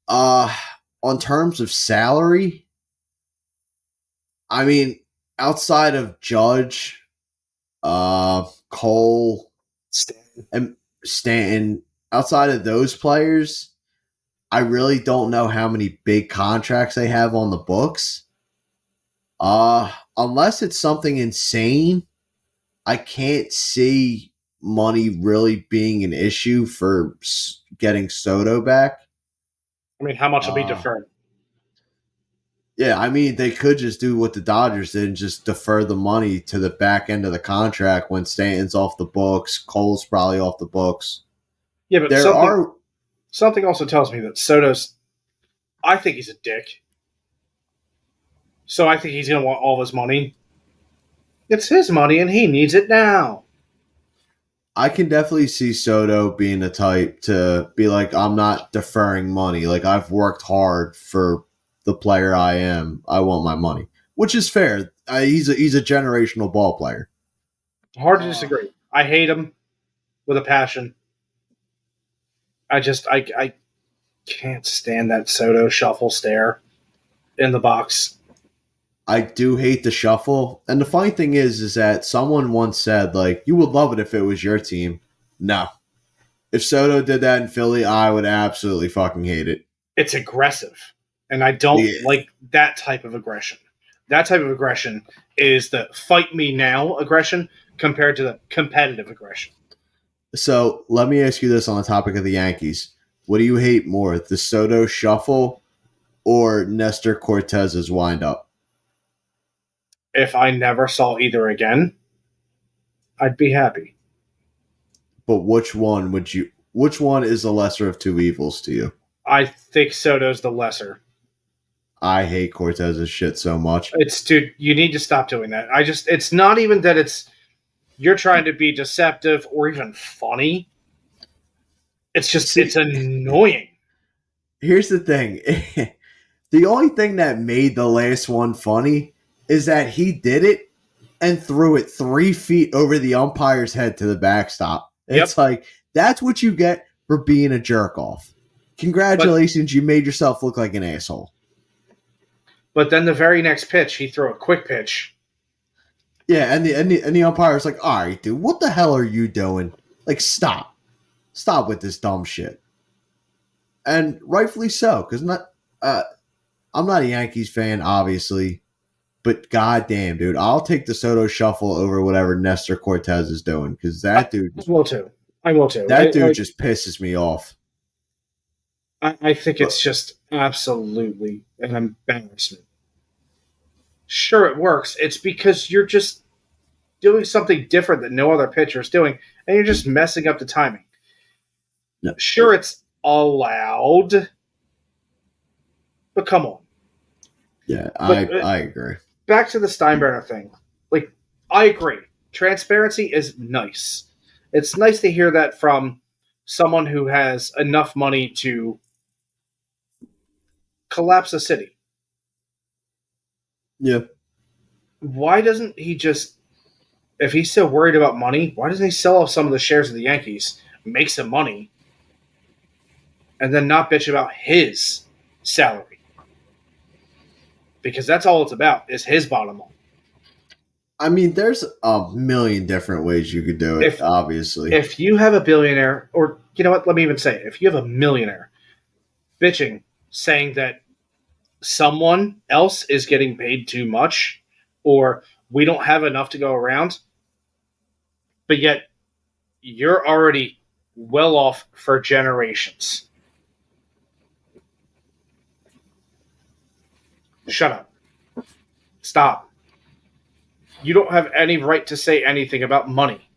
On terms of salary, I mean, outside of Judge, Cole, and Stanton, outside of those players, I really don't know how many big contracts they have on the books. Unless it's something insane, I can't see money really being an issue for getting Soto back. I mean, how much will be deferred? Yeah, I mean, they could just do what the Dodgers did and just defer the money to the back end of the contract when Stanton's off the books, Cole's probably off the books. Yeah, but something also tells me that Soto's, I think he's a dick. So I think he's going to want all his money. It's his money and he needs it now. I can definitely see Soto being the type to be like, I'm not deferring money. Like, I've worked hard for the player I am. I want my money, which is fair. He's a generational ball player. Hard to disagree. I hate him with a passion. I can't stand that Soto shuffle stare in the box. I do hate the shuffle. And the funny thing is that someone once said, like, you would love it if it was your team. No. If Soto did that in Philly, I would absolutely fucking hate it. It's aggressive. And I don't like that type of aggression. That type of aggression is the fight me now aggression compared to the competitive aggression. So let me ask you this on the topic of the Yankees. What do you hate more, the Soto shuffle or Nestor Cortez's windup? If I never saw either again, I'd be happy. But which one is the lesser of two evils to you? I think Soto's the lesser. I hate Cortez's shit so much. Dude, you need to stop doing that. It's not even that you're trying to be deceptive or even funny. It's just, it's annoying. Here's the thing. The only thing that made the last one funny is that he did it and threw it 3 feet over the umpire's head to the backstop. It's like, that's what you get for being a jerk off. Congratulations, you made yourself look like an asshole. But then the very next pitch, he threw a quick pitch. Yeah, and the umpire's like, all right, dude, what the hell are you doing? Like, stop with this dumb shit. And rightfully so, because I'm not a Yankees fan, obviously, but goddamn, dude, I'll take the Soto shuffle over whatever Nestor Cortez is doing, because that dude, I will too. I will too. that dude just pisses me off. I think it's just absolutely an embarrassment. Sure, it works. It's because you're just doing something different that no other pitcher is doing, and you're just messing up the timing. No. Sure, it's allowed, but come on. Yeah, But, I agree. Back to the Steinbrenner thing. Like, I agree. Transparency is nice. It's nice to hear that from someone who has enough money to collapse a city. Yeah. Why doesn't he just, if he's so worried about money, why doesn't he sell off some of the shares of the Yankees, make some money, and then not bitch about his salary? Because that's all it's about, is his bottom line. I mean, there's a million different ways you could do it, obviously. If you have a billionaire, or you know what, let me even say it, if you have a millionaire bitching, saying that someone else is getting paid too much, or we don't have enough to go around, but yet you're already well off for generations. Shut up. Stop. You don't have any right to say anything about money.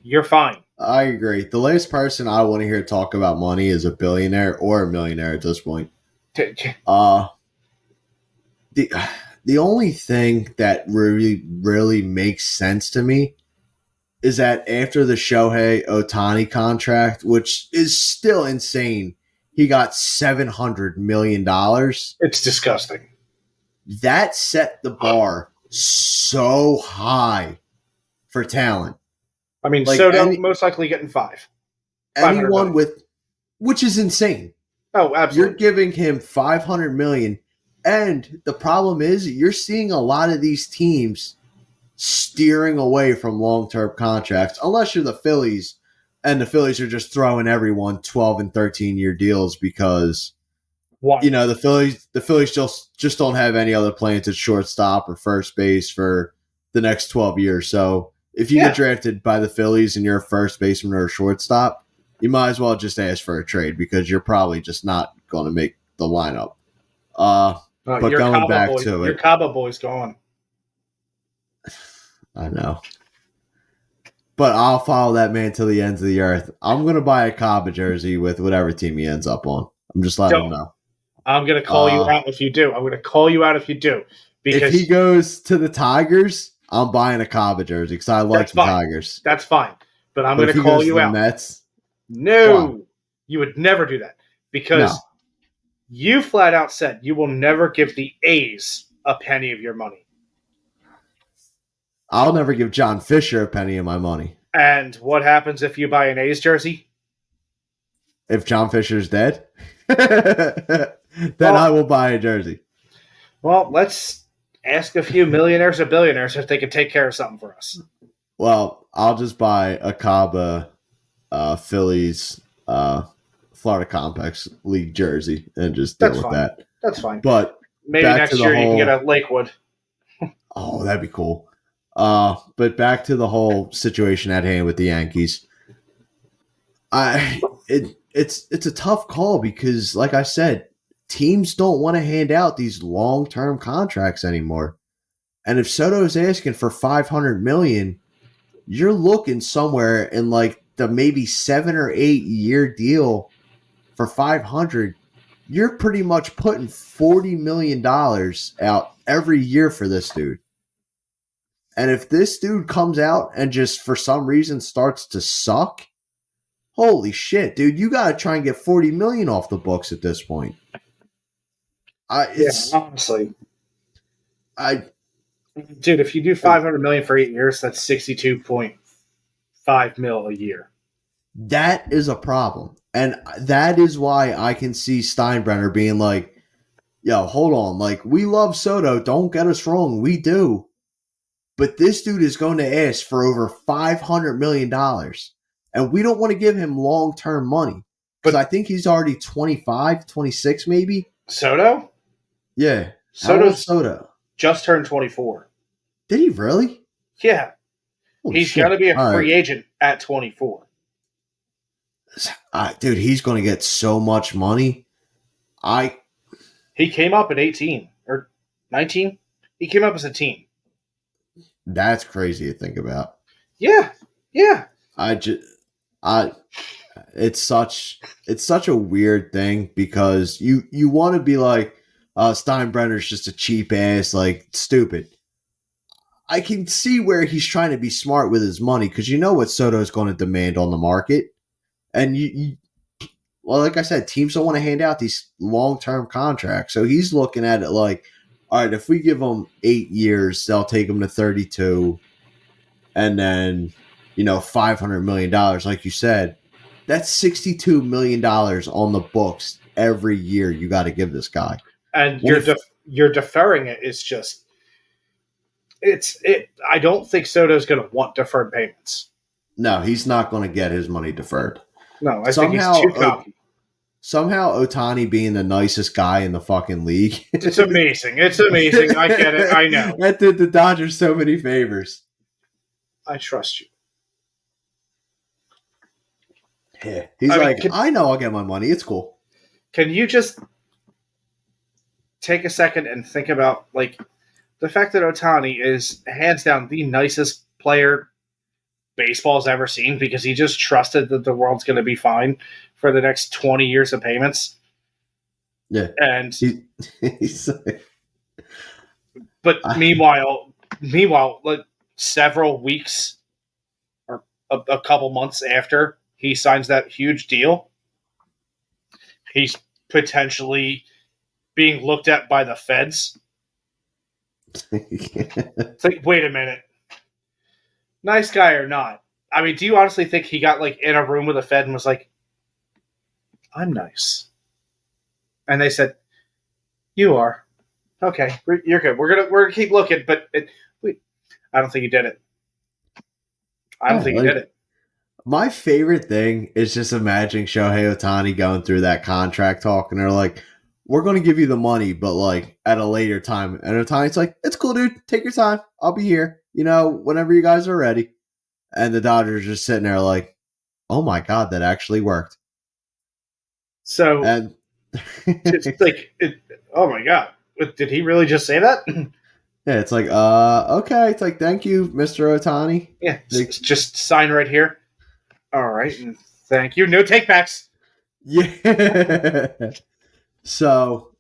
You're fine. I agree. The last person I want to hear talk about money is a billionaire or a millionaire at this point. The only thing that really makes sense to me is that after the Shohei Ohtani contract, which is still insane, he got $700 million. It's disgusting. That set the bar so high for talent. I mean, Like Soto most likely getting 500 anyone million. with, which is insane. Oh, absolutely. You're giving him $500 million, and the problem is you're seeing a lot of these teams steering away from long-term contracts, unless you're the Phillies, and the Phillies are just throwing everyone 12 and 13-year deals because Why? you know the Phillies just don't have any other plans at shortstop or first base for the next 12 years. So if you get drafted by the Phillies and you're a first baseman or a shortstop, you might as well just ask for a trade because you're probably just not going to make the lineup. But going back to it, your Cabo boy's gone. I know. But I'll follow that man till the ends of the earth. I'm going to buy a Cabo jersey with whatever team he ends up on. I'm just letting him know. I'm going to call you out if you do. I'm going to call you out if you do. Because if he goes to the Tigers, I'm buying a Cabo jersey because I like the Tigers. That's fine. But I'm going to call you out. Mets, no, you would never do that. Because you flat out said you will never give the A's a penny of your money. I'll never give John Fisher a penny of my money. And what happens if you buy an A's jersey? If John Fisher's dead, then I will buy a jersey. Well, let's ask a few millionaires or billionaires if they can take care of something for us. Well, I'll just buy a Cabo Phillies Florida Complex League jersey and just deal with that. That's fine. But maybe next year you can get a Lakewood. Oh, that'd be cool. But back to the whole situation at hand with the Yankees. It's a tough call because, like I said, teams don't want to hand out these long-term contracts anymore. And if Soto's asking for $500 million, you're looking somewhere in like the maybe 7 or 8 year deal for $500. You're pretty much putting $40 million out every year for this dude. And if this dude comes out and just for some reason starts to suck, holy shit, dude, you got to try and get $40 million off the books at this point. Honestly. Dude, if you do $500 million for 8 years, that's $62.5 million a year. That is a problem. And that is why I can see Steinbrenner being like, yo, hold on. Like, we love Soto. Don't get us wrong. We do. But this dude is going to ask for over $500 million. And we don't want to give him long-term money. Because But- I think he's already 25, 26 maybe. Soto? Yeah. How old's Soto's Soto? just turned 24. Did he really? Yeah. Holy He's shit. going to be a All free right. agent at 24. Dude, he's going to get so much money. He came up at 18 or 19. He came up as a teen. That's crazy to think about. Yeah. Yeah. It's such a weird thing because you want to be like, Steinbrenner's just a cheap ass, like stupid. I can see where he's trying to be smart with his money because you know what Soto's going to demand on the market, and well, like I said, teams don't want to hand out these long-term contracts. So he's looking at it like, all right, if we give them 8 years, they'll take him to 32, and then $500 million, like you said, that's $62 million on the books every year. You got to give this guy, And What if- you're deferring it. It's just I don't think Soto's going to want deferred payments. no, he's not going to get his money deferred. No, I Somehow, think he's too cocky. Somehow, Ohtani being the nicest guy in the fucking league. It's amazing. It's amazing. I get it. I know. That did the Dodgers so many favors. I trust you. Yeah. He's I mean, like, I know I'll get my money. It's cool. Can you just take a second and think about like the fact that Ohtani is hands down the nicest player baseball's ever seen because he just trusted that the world's going to be fine for the next 20 years of payments. Yeah. And He's but meanwhile, like several weeks or a couple months after he signs that huge deal, he's potentially being looked at by the feds. It's like, wait a minute. Nice guy or not? I mean, do you honestly think he got like in a room with a Fed and was like, I'm nice? And they said, you are. Okay, you're good. We're gonna keep looking, but I don't think he did it. I don't think he did it. My favorite thing is just imagining Shohei Ohtani going through that contract talk, and they're like, we're going to give you the money, but like at a later time. And Ohtani's like, it's cool, dude. Take your time. I'll be here, whenever you guys are ready. And the Dodgers are just sitting there like, oh my God, that actually worked. So And it's like, oh my God, did he really just say that? yeah, it's like, okay. It's like, thank you, Mr. Ohtani. Yeah, just sign right here. All right, and thank you. No take backs. Yeah. So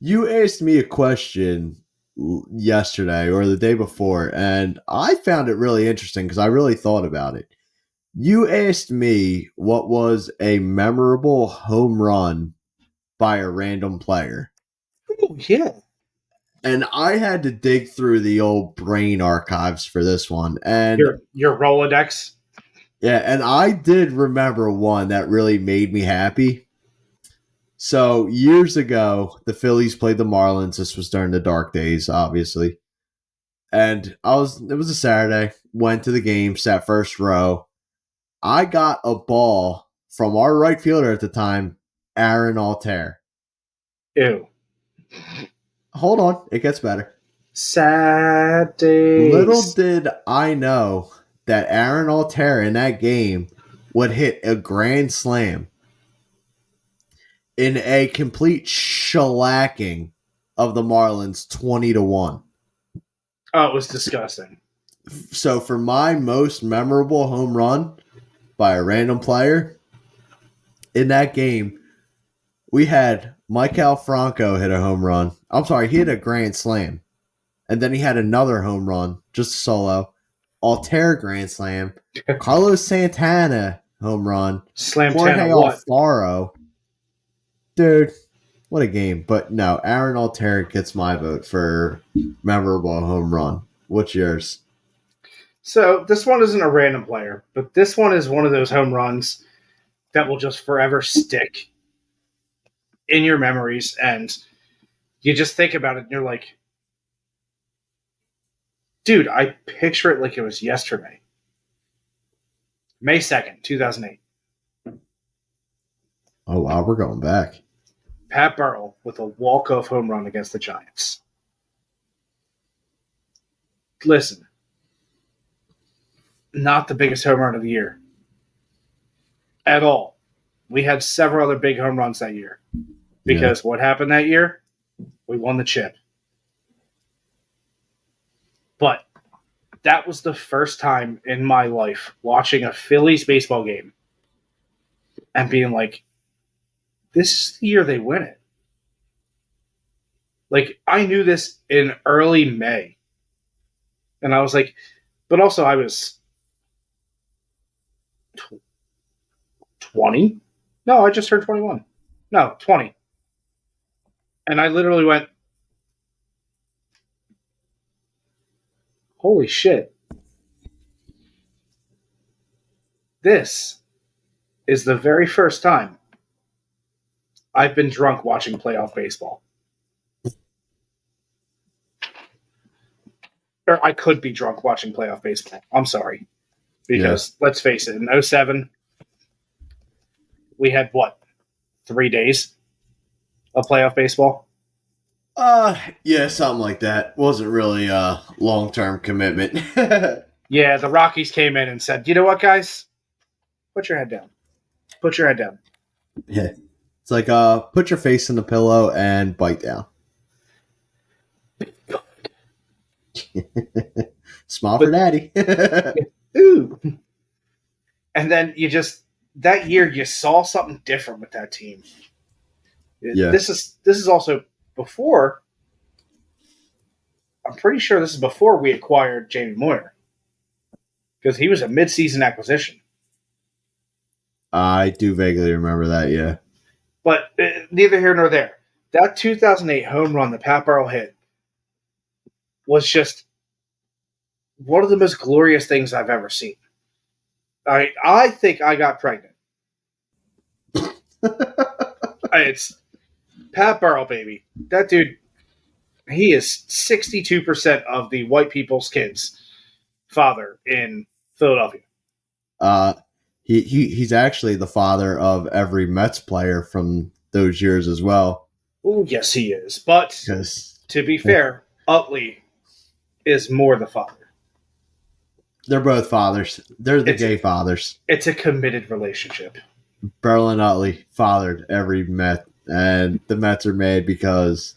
you asked me a question yesterday or the day before, and I found it really interesting because I really thought about it. You asked me what was a memorable home run by a random player. Oh yeah. And I had to dig through the old brain archives for this one. And Your Rolodex. yeah, and I did remember one that really made me happy. So years ago, the Phillies played the Marlins. This was during the dark days, obviously. And it was a Saturday, went to the game, sat first row. I got a ball from our right fielder at the time, Aaron Altair. Ew. Hold on, it gets better. Sad days. Little did I know that Aaron Altair in that game would hit a grand slam in a complete shellacking of the Marlins 20-1. Oh, it was disgusting. So for my most memorable home run by a random player in that game, we had Michael Franco hit a home run. I'm sorry, he hit a grand slam. And then he had another home run, just a solo. Altair grand slam. Carlos Santana home run. Slam Jorge Tana what? Alfaro. Dude, what a game. But no, Aaron Altair gets my vote for memorable home run. What's yours? So this one isn't a random player, but this one is one of those home runs that will just forever stick in your memories. And you just think about it and you're like, dude, I picture it like it was yesterday. May 2nd, 2008. Oh, wow, we're going back. Pat Burrell with a walk-off home run against the Giants. Listen, not the biggest home run of the year at all. We had several other big home runs that year. Because what happened that year? We won the chip. But that was the first time in my life watching a Phillies baseball game and being like, this is the year they win it. Like, I knew this in early May. And I was like, but also I was 20? No, I just turned 21. No, 20. And I literally went, holy shit. This is the very first time I've been drunk watching playoff baseball. Or I could be drunk watching playoff baseball. I'm sorry. Because let's face it, in 2007, we had what? 3 days of playoff baseball? Yeah, something like that. Wasn't really a long-term commitment. Yeah, the Rockies came in and said, you know what, guys? Put your head down. Put your head down. Yeah. It's like, put your face in the pillow and bite down. Smile for daddy. Ooh. And then you just, that year, you saw something different with that team. Yeah. This is also before, I'm pretty sure this is before we acquired Jamie Moyer. Because he was a mid-season acquisition. I do vaguely remember that, yeah. But neither here nor there. That 2008 home run that Pat Burrell hit was just one of the most glorious things I've ever seen. I think I got pregnant. It's Pat Burrell, baby. That dude, he is 62% of the white people's kids' father in Philadelphia. He's actually the father of every Mets player from those years as well. Oh, yes, he is. But to be fair, Utley is more the father. They're both fathers. They're the gay fathers. It's a committed relationship. Burrell and Utley fathered every Met, and the Mets are mad because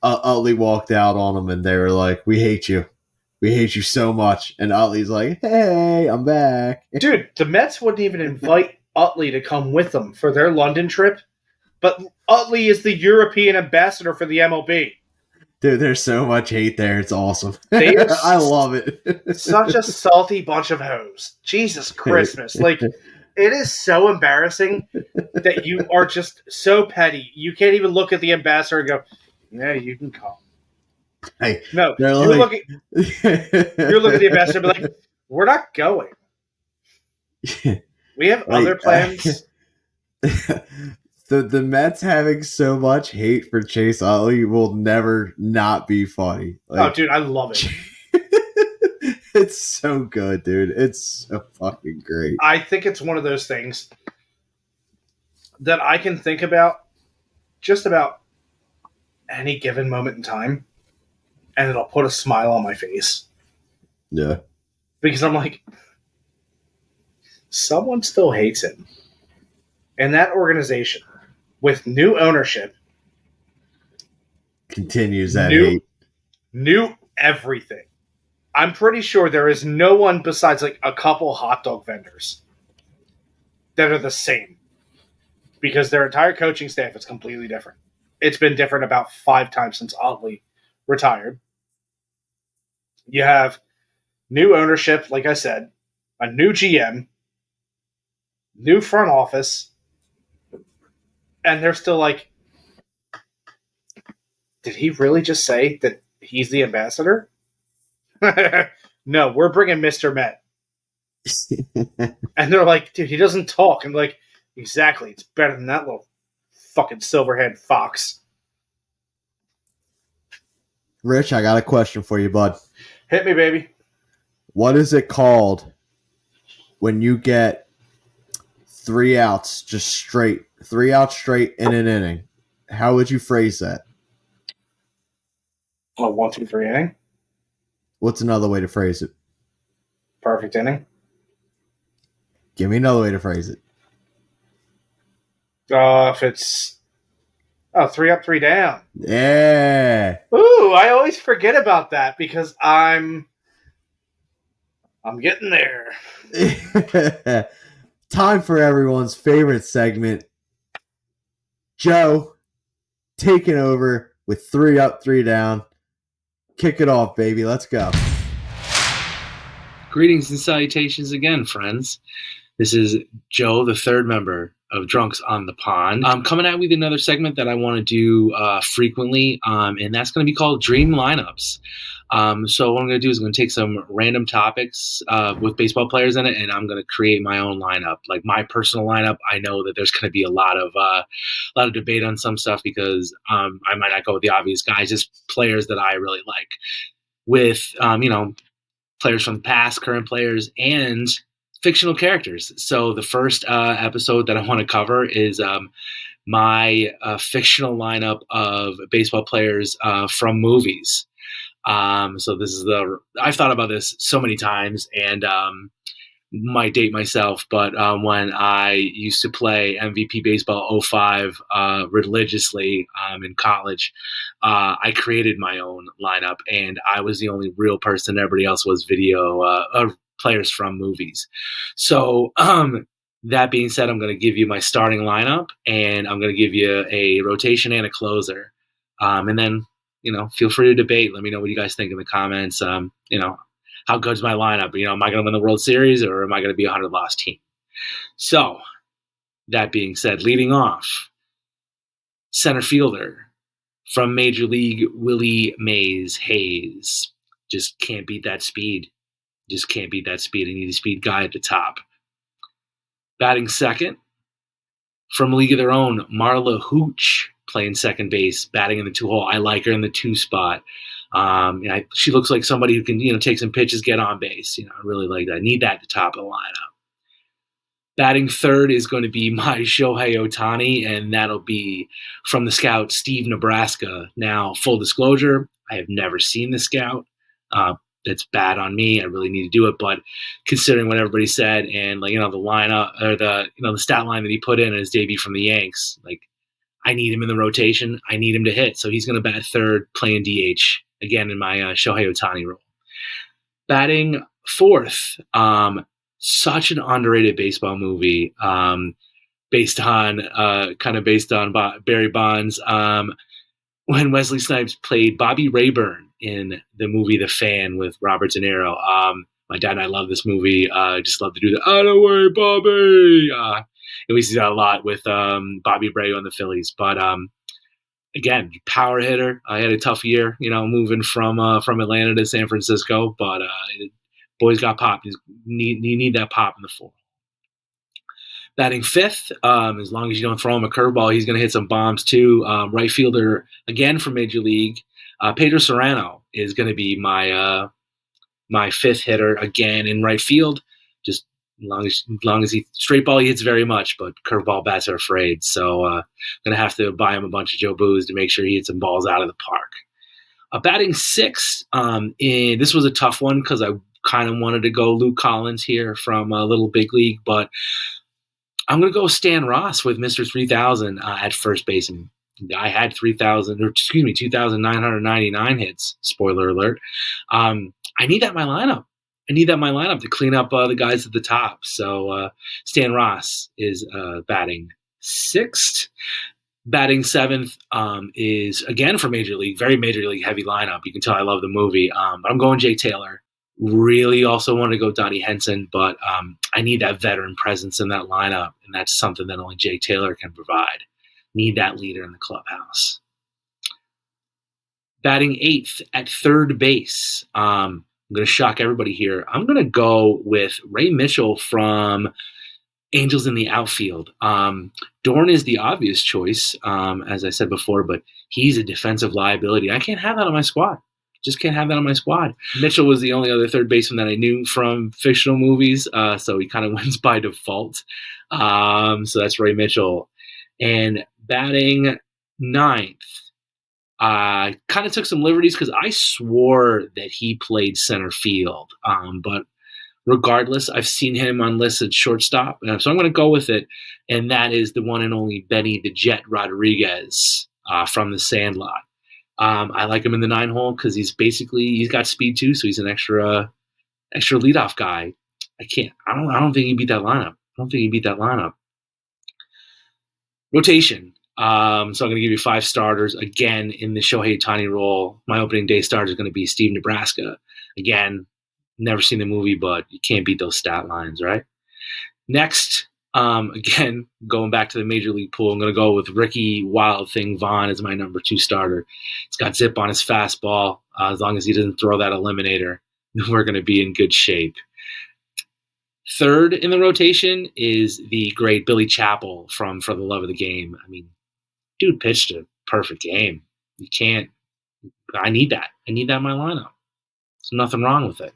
Utley walked out on them, and they were like, "We hate you. We hate you so much." And Utley's like, "Hey, I'm back." Dude, the Mets wouldn't even invite Utley to come with them for their London trip, but Utley is the European ambassador for the MLB. Dude, there's so much hate there. It's awesome. I love it. Such a salty bunch of hoes. Jesus Christmas. Like, it is so embarrassing that you are just so petty. You can't even look at the ambassador and go, yeah, you can come. Hey, no, you're looking at the ambassador and be like, we're not going. We have other plans. The Mets having so much hate for Chase Utley will never not be funny. Like, oh, dude, I love it. It's so good, dude. It's so fucking great. I think it's one of those things that I can think about just about any given moment in time, and it'll put a smile on my face. Yeah. Because I'm like, someone still hates him. And that organization, with new ownership, continues that hate. New everything. I'm pretty sure there is no one besides like a couple hot dog vendors that are the same. Because their entire coaching staff is completely different. It's been different about 5 times since Utley retired. You have new ownership, like I said, a new GM, new front office, and they're still like, did he really just say that he's the ambassador? No, we're bringing Mr. Met. And they're like, dude, he doesn't talk. I'm like, exactly. It's better than that little fucking silverhead fox. Rich, I got a question for you, bud. Hit me, baby. What is it called when you get 3 outs, just straight, 3 outs straight in an inning? How would you phrase that? Oh, 1, 2, 3 inning. What's another way to phrase it? Perfect inning. Give me another way to phrase it. If it's 3 up, 3 down. Yeah. Ooh, I always forget about that because I'm getting there. Time for everyone's favorite segment. Joe taking over with 3 up, 3 down. Kick it off, baby. Let's go. Greetings and salutations again, friends. This is Joe, the third member of Drunks on the Pond. I'm coming out with another segment that I want to do frequently, and that's going to be called Dream Lineups. So what I'm going to do is I'm going to take some random topics with baseball players in it, and I'm going to create my own lineup, like my personal lineup. I know that there's going to be a lot of debate on some stuff because I might not go with the obvious guys, just players that I really like, with players from the past, current players, and fictional characters. So the first episode that I want to cover is my fictional lineup of baseball players from movies. So this is I've thought about this so many times and might date myself, but when I used to play MVP Baseball 05 religiously in college, I created my own lineup, and I was the only real person. Everybody else was video players from movies. So that being said, I'm going to give you my starting lineup, and I'm going to give you a rotation and a closer. And then, feel free to debate. Let me know what you guys think in the comments. How good's my lineup? Am I going to win the World Series or am I going to be a 100-loss team? So, that being said, leading off, center fielder from Major League, Willie Mays Hayes. Just can't beat that speed. I need a speed guy at the top. Batting second, from League of Their Own, Marla Hooch, playing second base, batting in the 2-hole. I like her in the 2 spot. She looks like somebody who can, take some pitches, get on base. I really like that. I need that at the top of the lineup. Batting third is going to be my Shohei Ohtani, and that'll be from the scout, Steve Nebraska. Now, full disclosure, I have never seen the scout. That's bad on me. I really need to do it. But considering what everybody said and the lineup or the stat line that he put in his debut from the Yanks, I need him in the rotation. I need him to hit. So he's going to bat third, playing DH again in my Shohei Ohtani role. Batting fourth, such an underrated baseball movie, based on Barry Bonds. When Wesley Snipes played Bobby Rayburn in the movie The Fan with Robert De Niro. My dad and I love this movie. Just love to do the out of the way, Bobby. We see that a lot with Bobby Abreu on the Phillies. But again, power hitter. I had a tough year, moving from Atlanta to San Francisco. But boy's got pop. You need that pop in the fourth. Batting fifth, as long as you don't throw him a curveball, he's going to hit some bombs too. Right fielder, again from Major League, Pedro Serrano is going to be my fifth hitter again in right field. Just as long as he straight ball, he hits very much, but curveball bats are afraid. So I'm going to have to buy him a bunch of Joe Boos to make sure he hits some balls out of the park. Batting sixth, this was a tough one because I kind of wanted to go Luke Collins here from Little Big League, but I'm going to go Stan Ross with Mr. 3000 at first base. And I had 2,999 hits. Spoiler alert. I need that in my lineup. To clean up the guys at the top. So Stan Ross is batting sixth. Batting seventh is, again, for Major League. Very Major League heavy lineup. You can tell I love the movie. But I'm going Jake Taylor. Really also want to go Donnie Henson, but I need that veteran presence in that lineup, and that's something that only Jake Taylor can provide. Need that leader in the clubhouse. Batting eighth at third base. I'm going to shock everybody here. I'm going to go with Ray Mitchell from Angels in the Outfield. Dorn is the obvious choice, as I said before, but he's a defensive liability. I can't have that on my squad. just can't have that on my squad. Mitchell was the only other third baseman that I knew from fictional movies, so he kind of wins by default. So that's Ray Mitchell. And batting ninth, I kind of took some liberties because I swore that he played center field. But regardless, I've seen him on lists at shortstop, so I'm going to go with it. And that is the one and only Benny the Jet Rodriguez from the Sandlot. I like him in the 9 hole because he's got speed too, so he's an extra leadoff guy. I don't think he beat that lineup. Rotation. So I'm going to give you 5 starters again in the Shohei Ohtani role. My opening day starter is going to be Steve Nebraska. Again, never seen the movie, but you can't beat those stat lines, right? Next, again, going back to the major league pool, I'm going to go with Ricky Wild Thing Vaughn as my number 2 starter. He's got zip on his fastball. As long as he doesn't throw that eliminator, we're going to be in good shape. Third in the rotation is the great Billy Chappell from For the Love of the Game. I mean, dude pitched a perfect game. I need that. I need that in my lineup. There's nothing wrong with it.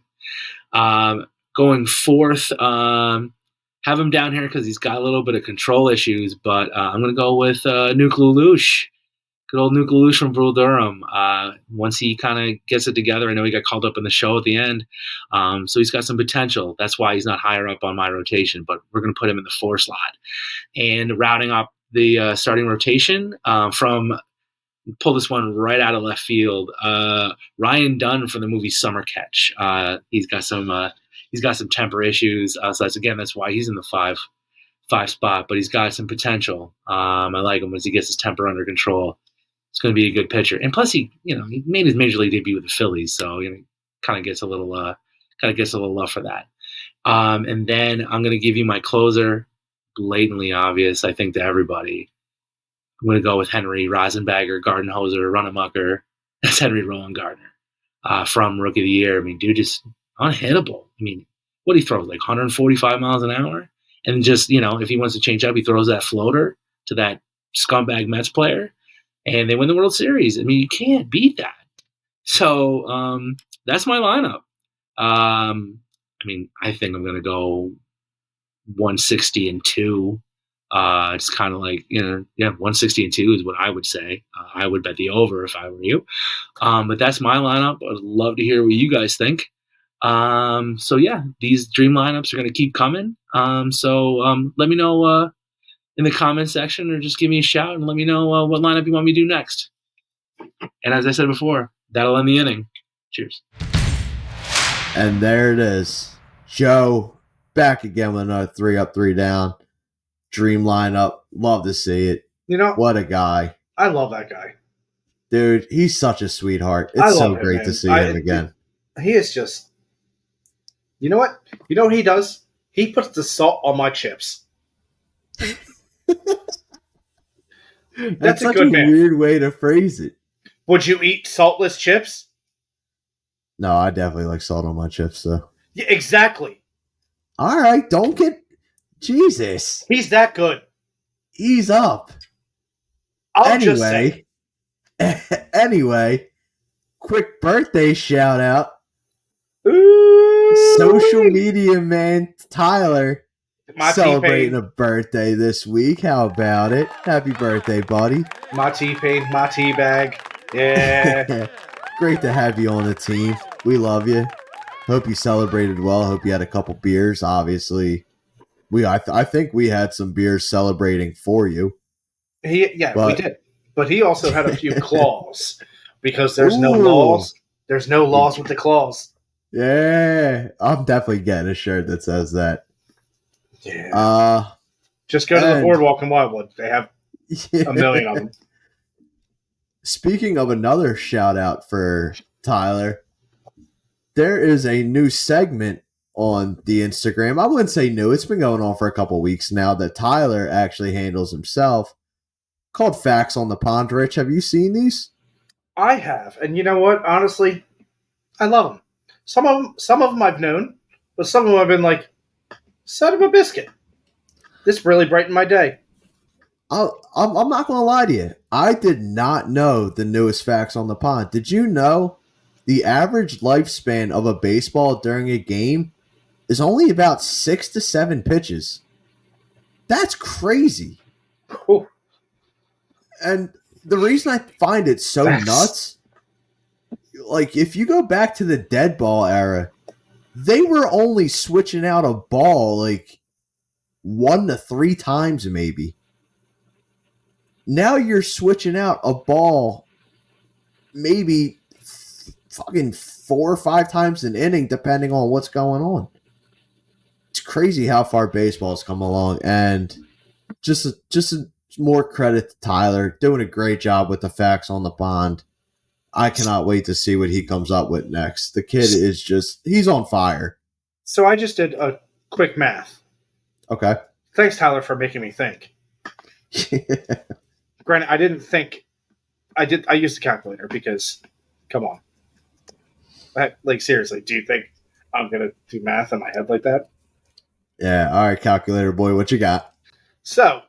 Going fourth, have him down here because he's got a little bit of control issues, but I'm going to go with Nuke Lelouch. Good old Nuke Lelouch from Bull Durham. Once he kind of gets it together, I know he got called up in the show at the end, so he's got some potential. That's why he's not higher up on my rotation, but we're going to put him in the 4 slot. And routing up the starting rotation pull this one right out of left field. Ryan Dunn from the movie Summer Catch. He's got some temper issues, so that's why he's in the 5 spot. But he's got some potential. I like him once he gets his temper under control. It's going to be a good pitcher. And plus, he made his major league debut with the Phillies, so kind of gets a little love for that. And then I'm going to give you my closer, blatantly obvious, I think, to everybody. I'm going to go with Henry Rosenbagger, Gardenhoser, Runamucker. That's Henry Rowan Gardner from Rookie of the Year. I mean, dude, just unhittable. I mean, what he throws, like 145 miles an hour? And just, if he wants to change up, he throws that floater to that scumbag Mets player, and they win the World Series. I mean, you can't beat that. So that's my lineup. I think I'm going to go 160-2. It's kind of like, 160-2 is what I would say. I would bet the over if I were you. But that's my lineup. I'd love to hear what you guys think. These dream lineups are going to keep coming. Let me know in the comment section, or just give me a shout and let me know what lineup you want me to do next. And as I said before, that'll end the inning. Cheers. And there it is. Joe back again with another 3 up, 3 down. Dream lineup. Love to see it. What a guy. I love that guy. Dude, he's such a sweetheart. It's so great man. to see him again. He is just... You know what? You know what he does? He puts the salt on my chips. That's such a weird way to phrase it. Would you eat saltless chips? No, I definitely like salt on my chips, though. Yeah, exactly. All right, don't get... Jesus. He's that good. Ease up. Just say. Anyway, quick birthday shout out. Ooh. Social media man Tyler My celebrating T-Pain. a birthday this week. How about it? Happy birthday, buddy. My T-Pain, my tea bag. Yeah. Great to have you on the team. We love you. Hope you celebrated well. Hope you had a couple beers. Obviously, I think we had some beers celebrating for you. We did. But he also had a few claws because there's no laws. There's no laws with the claws. Yeah, I'm definitely getting a shirt that says that. Yeah. Just go to the boardwalk in Wildwood. They have a million of them. Speaking of another shout out for Tyler, there is a new segment on the Instagram. I wouldn't say new. It's been going on for a couple weeks now that Tyler actually handles himself, called Facts on the Pond. Rich, have you seen these? I have. And you know what? Honestly, I love them. Some of them I've known, but some of them I've been like, son of a biscuit. This really brightened my day. I'm not going to lie to you. I did not know the newest Facts on the Pond. Did you know the average lifespan of a baseball during a game is only about 6 to 7 pitches. That's crazy. Whew. And the reason I find it so nuts, like if you go back to the dead ball era, they were only switching out a ball like 1 to 3 times maybe. Now you're switching out a ball maybe fucking 4 or 5 times an inning depending on what's going on. It's crazy how far baseball's come along, and just more credit to Tyler, doing a great job with the facts on the pond. I cannot wait to see what he comes up with next. The kid is he's on fire. So I just did a quick math. Okay. Thanks, Tyler, for making me think. Granted, I didn't think. I used a calculator because, come on. Like, seriously, do you think I'm going to do math in my head like that? Yeah, all right, calculator boy, what you got? So,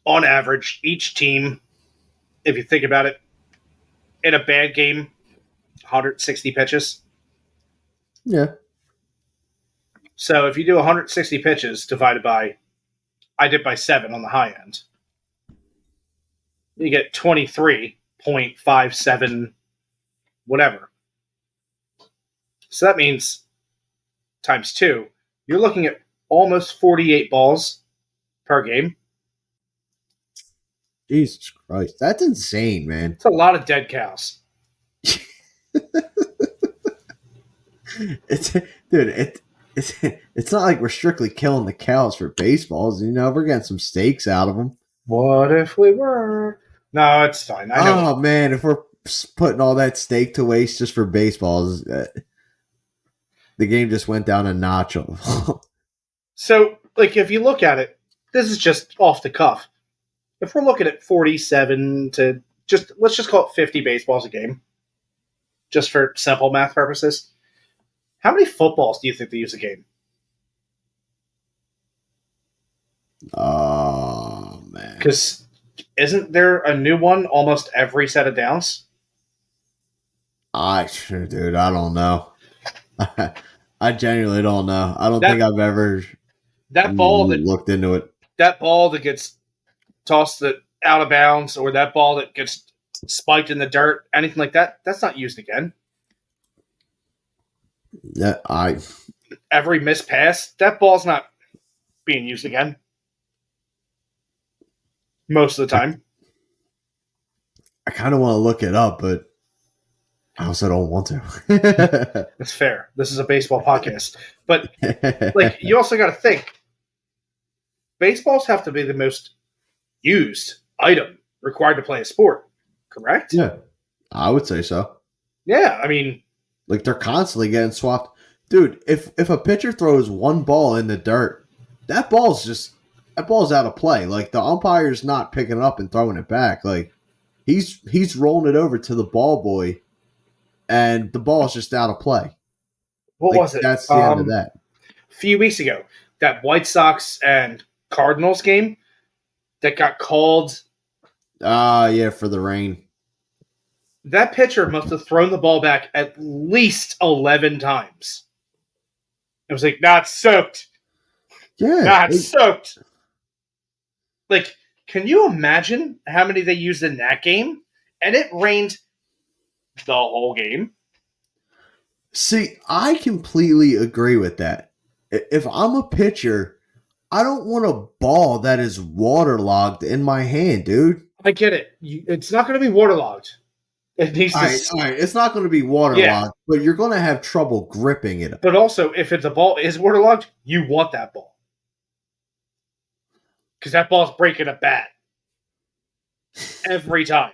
on average, each team, if you think about it, in a bad game, 160 pitches. Yeah. So if you do 160 pitches divided by, I did by 7 on the high end, you get 23.57 whatever. So that means times 2, you're looking at almost 48 balls per game. Jesus Christ. That's insane, man. It's a lot of dead cows. It's not like we're strictly killing the cows for baseballs. You know, we're getting some steaks out of them. What if we were? No, it's fine. I know. Oh, man, if we're putting all that steak to waste just for baseballs, the game just went down a notch. So, like, if you look at it, this is just off the cuff. If we're looking at 47 to let's just call it 50 baseballs a game, just for simple math purposes, how many footballs do you think they use a game? Oh, man. Because isn't there a new one almost every set of downs? Dude, I don't know. I genuinely don't know. I don't think I've ever looked into it. That ball that gets tossed out of bounds, or that ball that gets spiked in the dirt, anything like that, that's not used again. Yeah, every missed pass, that ball's not being used again. Most of the time. I kind of want to look it up, but I also don't want to. That's fair. This is a baseball podcast. But like, you also got to think, baseballs have to be the most used item required to play a sport, correct? Yeah, I would say so. Yeah, I mean, like they're constantly getting swapped. Dude, if a pitcher throws one ball in the dirt, that ball's out of play. Like the umpire's not picking it up and throwing it back. Like he's rolling it over to the ball boy, and the ball's just out of play. What was it? That's the end of that. A few weeks ago, that White Sox and Cardinals game that got called. Yeah, for the rain. That pitcher must have thrown the ball back at least 11 times. It was like, nah, it's soaked. Yeah. Nah, it's soaked. Like, can you imagine how many they used in that game? And it rained the whole game. See, I completely agree with that. If I'm a pitcher, I don't want a ball that is waterlogged in my hand, dude. I get it. It's not going to be waterlogged. It needs to. All right. It's not going to be waterlogged, but you're going to have trouble gripping it. But also, if the ball is waterlogged, you want that ball. Because that ball's breaking a bat. Every time.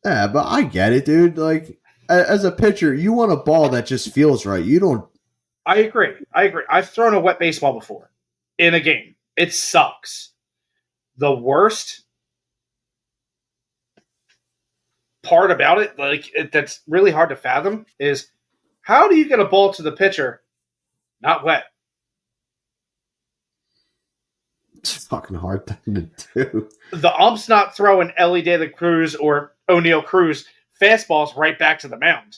Yeah, but I get it, dude. Like, as a pitcher, you want a ball that just feels right. You don't. I agree. I've thrown a wet baseball before in a game. It sucks. The worst part about it, that's really hard to fathom, is how do you get a ball to the pitcher not wet? It's a fucking hard thing to do. The ump's not throwing Ellie De La Cruz or O'Neal Cruz fastballs right back to the mound.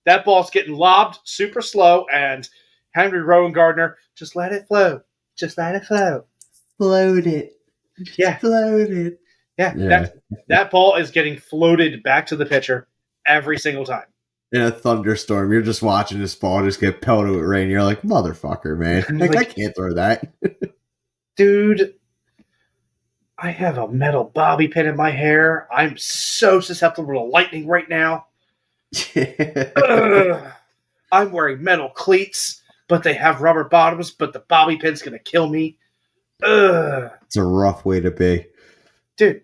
That ball's getting lobbed super slow, and Henry Rowan Gardner, just let it flow. Just let it flow. Float it. Yeah. Float it. Yeah. Yeah. That ball is getting floated back to the pitcher every single time. In a thunderstorm, you're just watching this ball just get pelted with rain. You're like, motherfucker, man. Like, I can't throw that. Dude, I have a metal bobby pin in my hair. I'm so susceptible to lightning right now. Ugh. I'm wearing metal cleats, but they have rubber bottoms, but the bobby pin's going to kill me. Ugh. It's a rough way to be. Dude,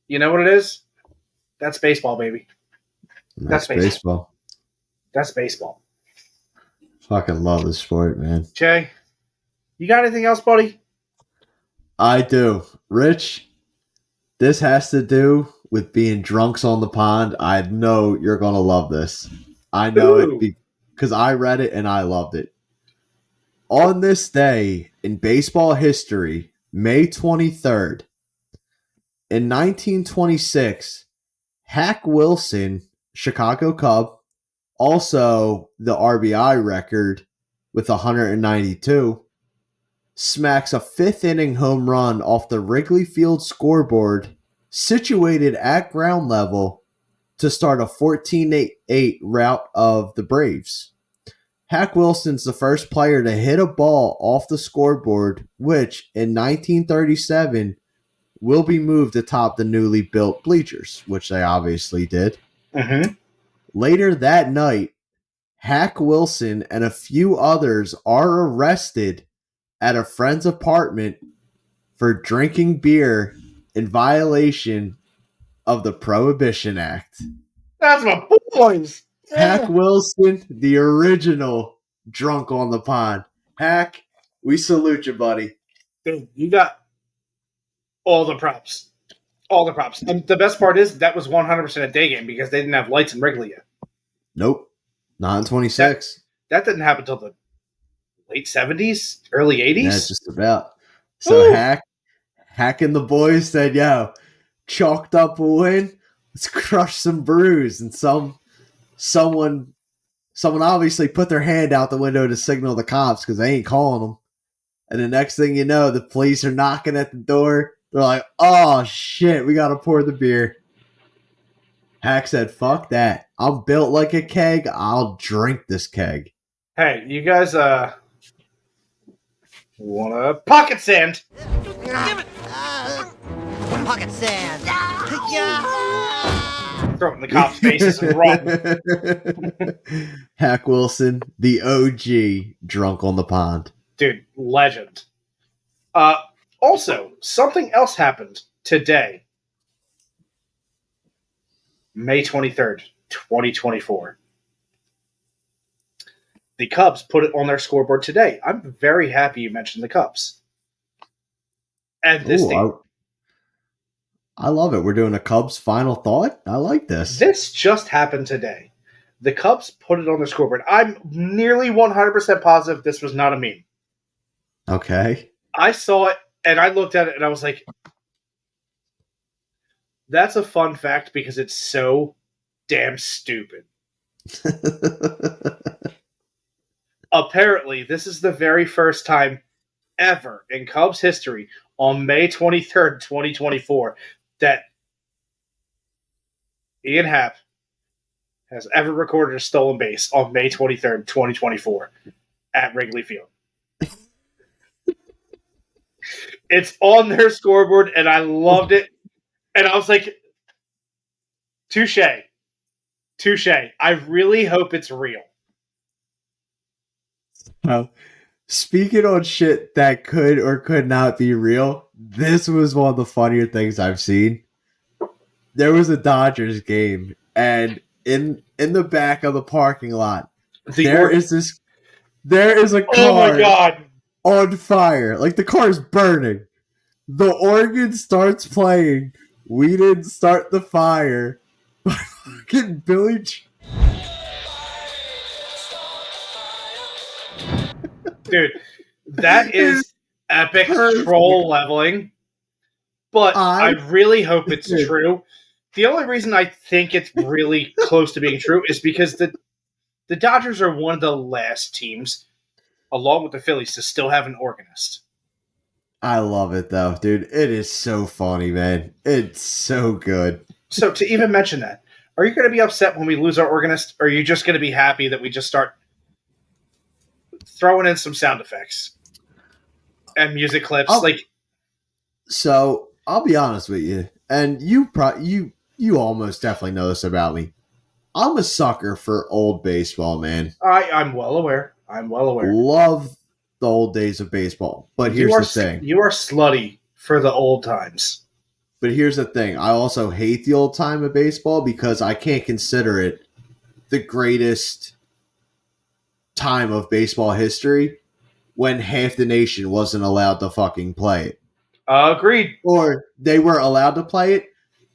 you know what it is? That's baseball, baby. That's baseball. That's baseball. Fucking love this sport, man. Jay, you got anything else, buddy? I do. Rich, this has to do with being drunks on the pond. I know you're going to love this. I know it because I read it and I loved it. On this day in baseball history, May 23rd, in 1926, Hack Wilson, Chicago Cub, also the RBI record with 192, smacks a fifth inning home run off the Wrigley Field scoreboard situated at ground level to start a 14-8 rout of the Braves. Hack Wilson's the first player to hit a ball off the scoreboard, which in 1937 will be moved atop the newly built bleachers, which they obviously did. Mm-hmm. Later that night, Hack Wilson and a few others are arrested at a friend's apartment for drinking beer in violation of the Prohibition Act. That's my boys. Hack Wilson, the original drunk on the pond. Hack, we salute you, buddy. Dude, you got all the props. All the props. And the best part is that was 100% a day game because they didn't have lights in Wrigley yet. Nope. Not in 26. That didn't happen until the late 70s, early 80s. Yeah, just about. So Ooh. Hack and the boys said, yo, chalked up a win. Let's crush some brews. And someone obviously put their hand out the window to signal the cops because they ain't calling them. And the next thing you know, the police are knocking at the door. They're like, oh, shit, we got to pour the beer. Hack said, fuck that. I'm built like a keg. I'll drink this keg. Hey, you guys want a pocket sand? Give it! Pocket sand. Throw it in the cop's faces and run. Hack Wilson, the OG drunk on the pond. Dude, legend. Also, something else happened today. May 23rd, 2024. The Cubs put it on their scoreboard today. I'm very happy you mentioned the Cubs. And this thing. I love it. We're doing a Cubs final thought. I like this. This just happened today. The Cubs put it on their scoreboard. I'm nearly 100% positive this was not a meme. Okay. I saw it, and I looked at it, and I was like, that's a fun fact because it's so damn stupid. Apparently, this is the very first time ever in Cubs history on May 23rd, 2024, that Ian Happ has ever recorded a stolen base on May 23rd, 2024 at Wrigley Field. It's on their scoreboard, and I loved it. And I was like, touche. Touche. I really hope it's real. Speaking on shit that could or could not be real, this was one of the funnier things I've seen. There was a Dodgers game, and in the back of the parking lot, there is a car oh my God. on fire. Like, the car's burning. The organ starts playing. We didn't start the fire. Fucking Billy. Dude, that is epic troll leveling. But I really hope it's true The only reason I think it's really close to being true is because the Dodgers are one of the last teams, along with the Phillies, to still have an organist. I love it though, dude. It is so funny, man. It's so good. So to even mention that, are you going to be upset when we lose our organist, or are you just going to be happy that we just start throwing in some sound effects and music clips? So I'll be honest with you, and you almost definitely know this about me. I'm a sucker for old baseball, man. I'm well aware. Love the old days of baseball. But here's the thing. You are slutty for the old times. But here's the thing. I also hate the old time of baseball because I can't consider it the greatest time of baseball history when half the nation wasn't allowed to fucking play it. Agreed. Or they were allowed to play it,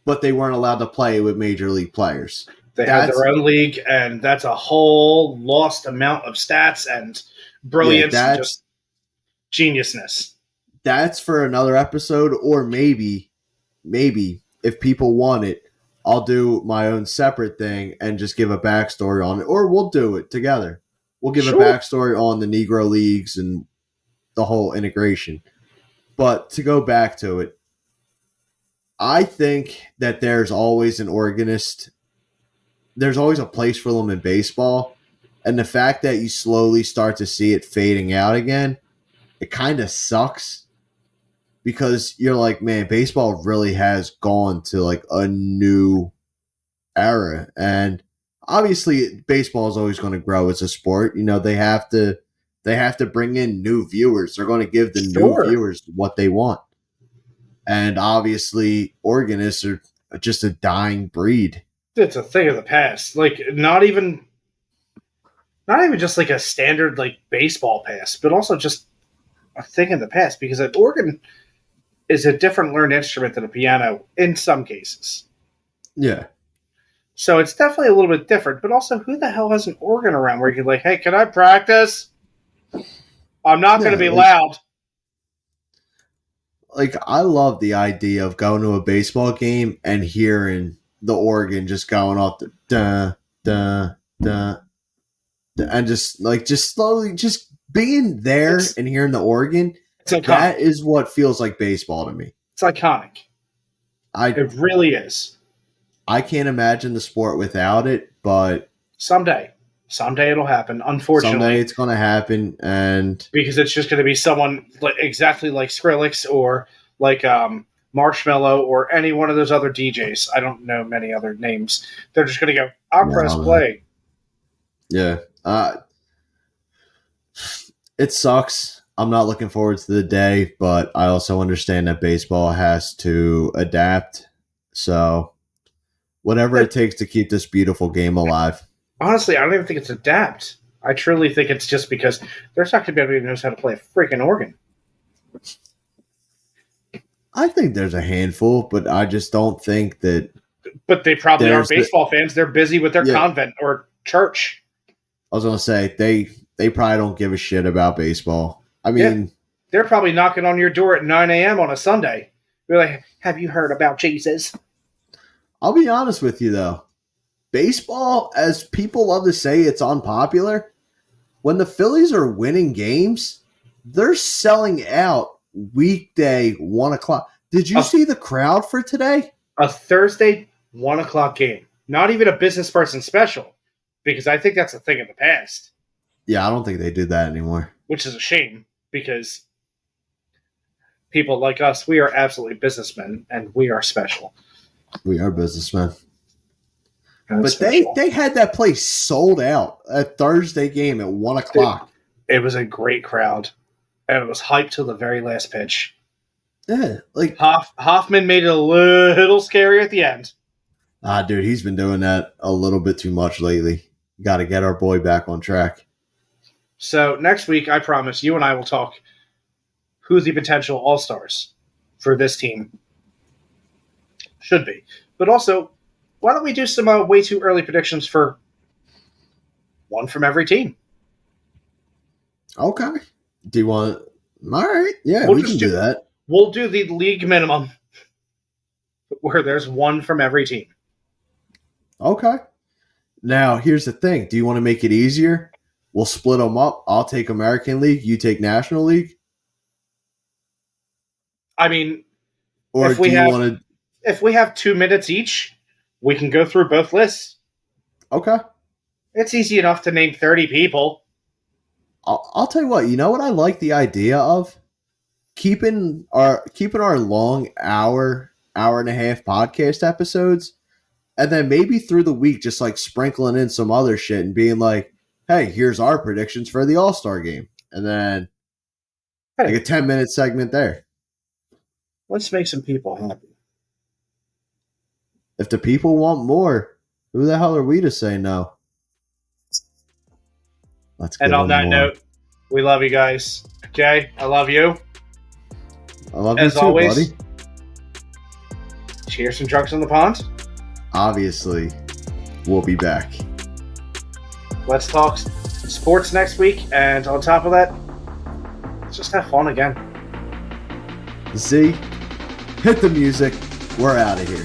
but they weren't allowed to play it with major league players. They had their own league, and that's a whole lost amount of stats and brilliance and just geniusness. That's for another episode, or maybe if people want it, I'll do my own separate thing and just give a backstory on it, or we'll do it together. We'll give a backstory on the Negro Leagues and the whole integration. But to go back to it, I think that there's always an organist. There's always a place for them in baseball. And the fact that you slowly start to see it fading out again, it kind of sucks. Because you're like, man, baseball really has gone to like a new era. And obviously baseball is always going to grow as a sport. You know, they have to bring in new viewers. They're going to give the new viewers what they want. And obviously organists are just a dying breed. It's a thing of the past. Like not even just like a standard like baseball pass, but also just a thing in the past because an organ is a different learned instrument than a piano in some cases. Yeah. So it's definitely a little bit different, but also who the hell has an organ around where you can like, hey, can I practice? I'm not going to be loud. Like, I love the idea of going to a baseball game and hearing the organ just going off the da, da, da, da, and just slowly just being there and hearing the organ. That is what feels like baseball to me. It's iconic. It really is. I can't imagine the sport without it, but someday it'll happen. Unfortunately, someday it's going to happen, and because it's just going to be someone like, exactly like Skrillex or like Marshmello or any one of those other DJs. I don't know many other names. They're just going to go, I'll press play. Yeah. It sucks. I'm not looking forward to the day, but I also understand that baseball has to adapt. So whatever it takes to keep this beautiful game alive. Honestly, I don't even think it's adapt. I truly think it's just because there's not going to be anybody who knows how to play a freaking organ. I think there's a handful, but I just don't think that. But they probably are baseball fans. They're busy with their convent or church. I was going to say, they probably don't give a shit about baseball. I mean, they're probably knocking on your door at 9 a.m. on a Sunday. They're like, have you heard about Jesus? I'll be honest with you, though. Baseball, as people love to say it's unpopular, when the Phillies are winning games, they're selling out weekday 1 o'clock. Did you see the crowd for today? A Thursday 1 o'clock game. Not even a business person special, because I think that's a thing of the past. Yeah, I don't think they do that anymore. Which is a shame, because people like us, we are absolutely businessmen, and we are special. We are businessmen. But they had that place sold out, a Thursday game at 1 o'clock. It was a great crowd, and it was hyped till the very last pitch. Yeah, like Hoffman made it a little scary at the end. Dude, he's been doing that a little bit too much lately. Got to get our boy back on track. So next week, I promise you and I will talk who the potential all-stars for this team should be. But also, why don't we do some way too early predictions for one from every team? Okay. Do you want... All right. Yeah, we can do that. We'll do the league minimum. where there's one from every team. Okay. Now, here's the thing. Do you want to make it easier? We'll split them up. I'll take American League. You take National League. I mean, Or If do we you have- want to... if we have 2 minutes each, we can go through both lists. Okay. It's easy enough to name 30 people. I'll tell you what. You know what I like the idea of? Keeping our long hour and a half podcast episodes, and then maybe through the week just like sprinkling in some other shit and being like, hey, here's our predictions for the All-Star game. And then like a 10-minute segment there. Let's make some people happy. If the people want more, who the hell are we to say no? Let's And give on them that more. note, we love you guys. Jay, I love you. I love As you too, always, buddy. cheers from Drunks on the Pond. Obviously, we'll be back. Let's talk sports next week. And on top of that, let's just have fun again. Z, hit the music. We're out of here.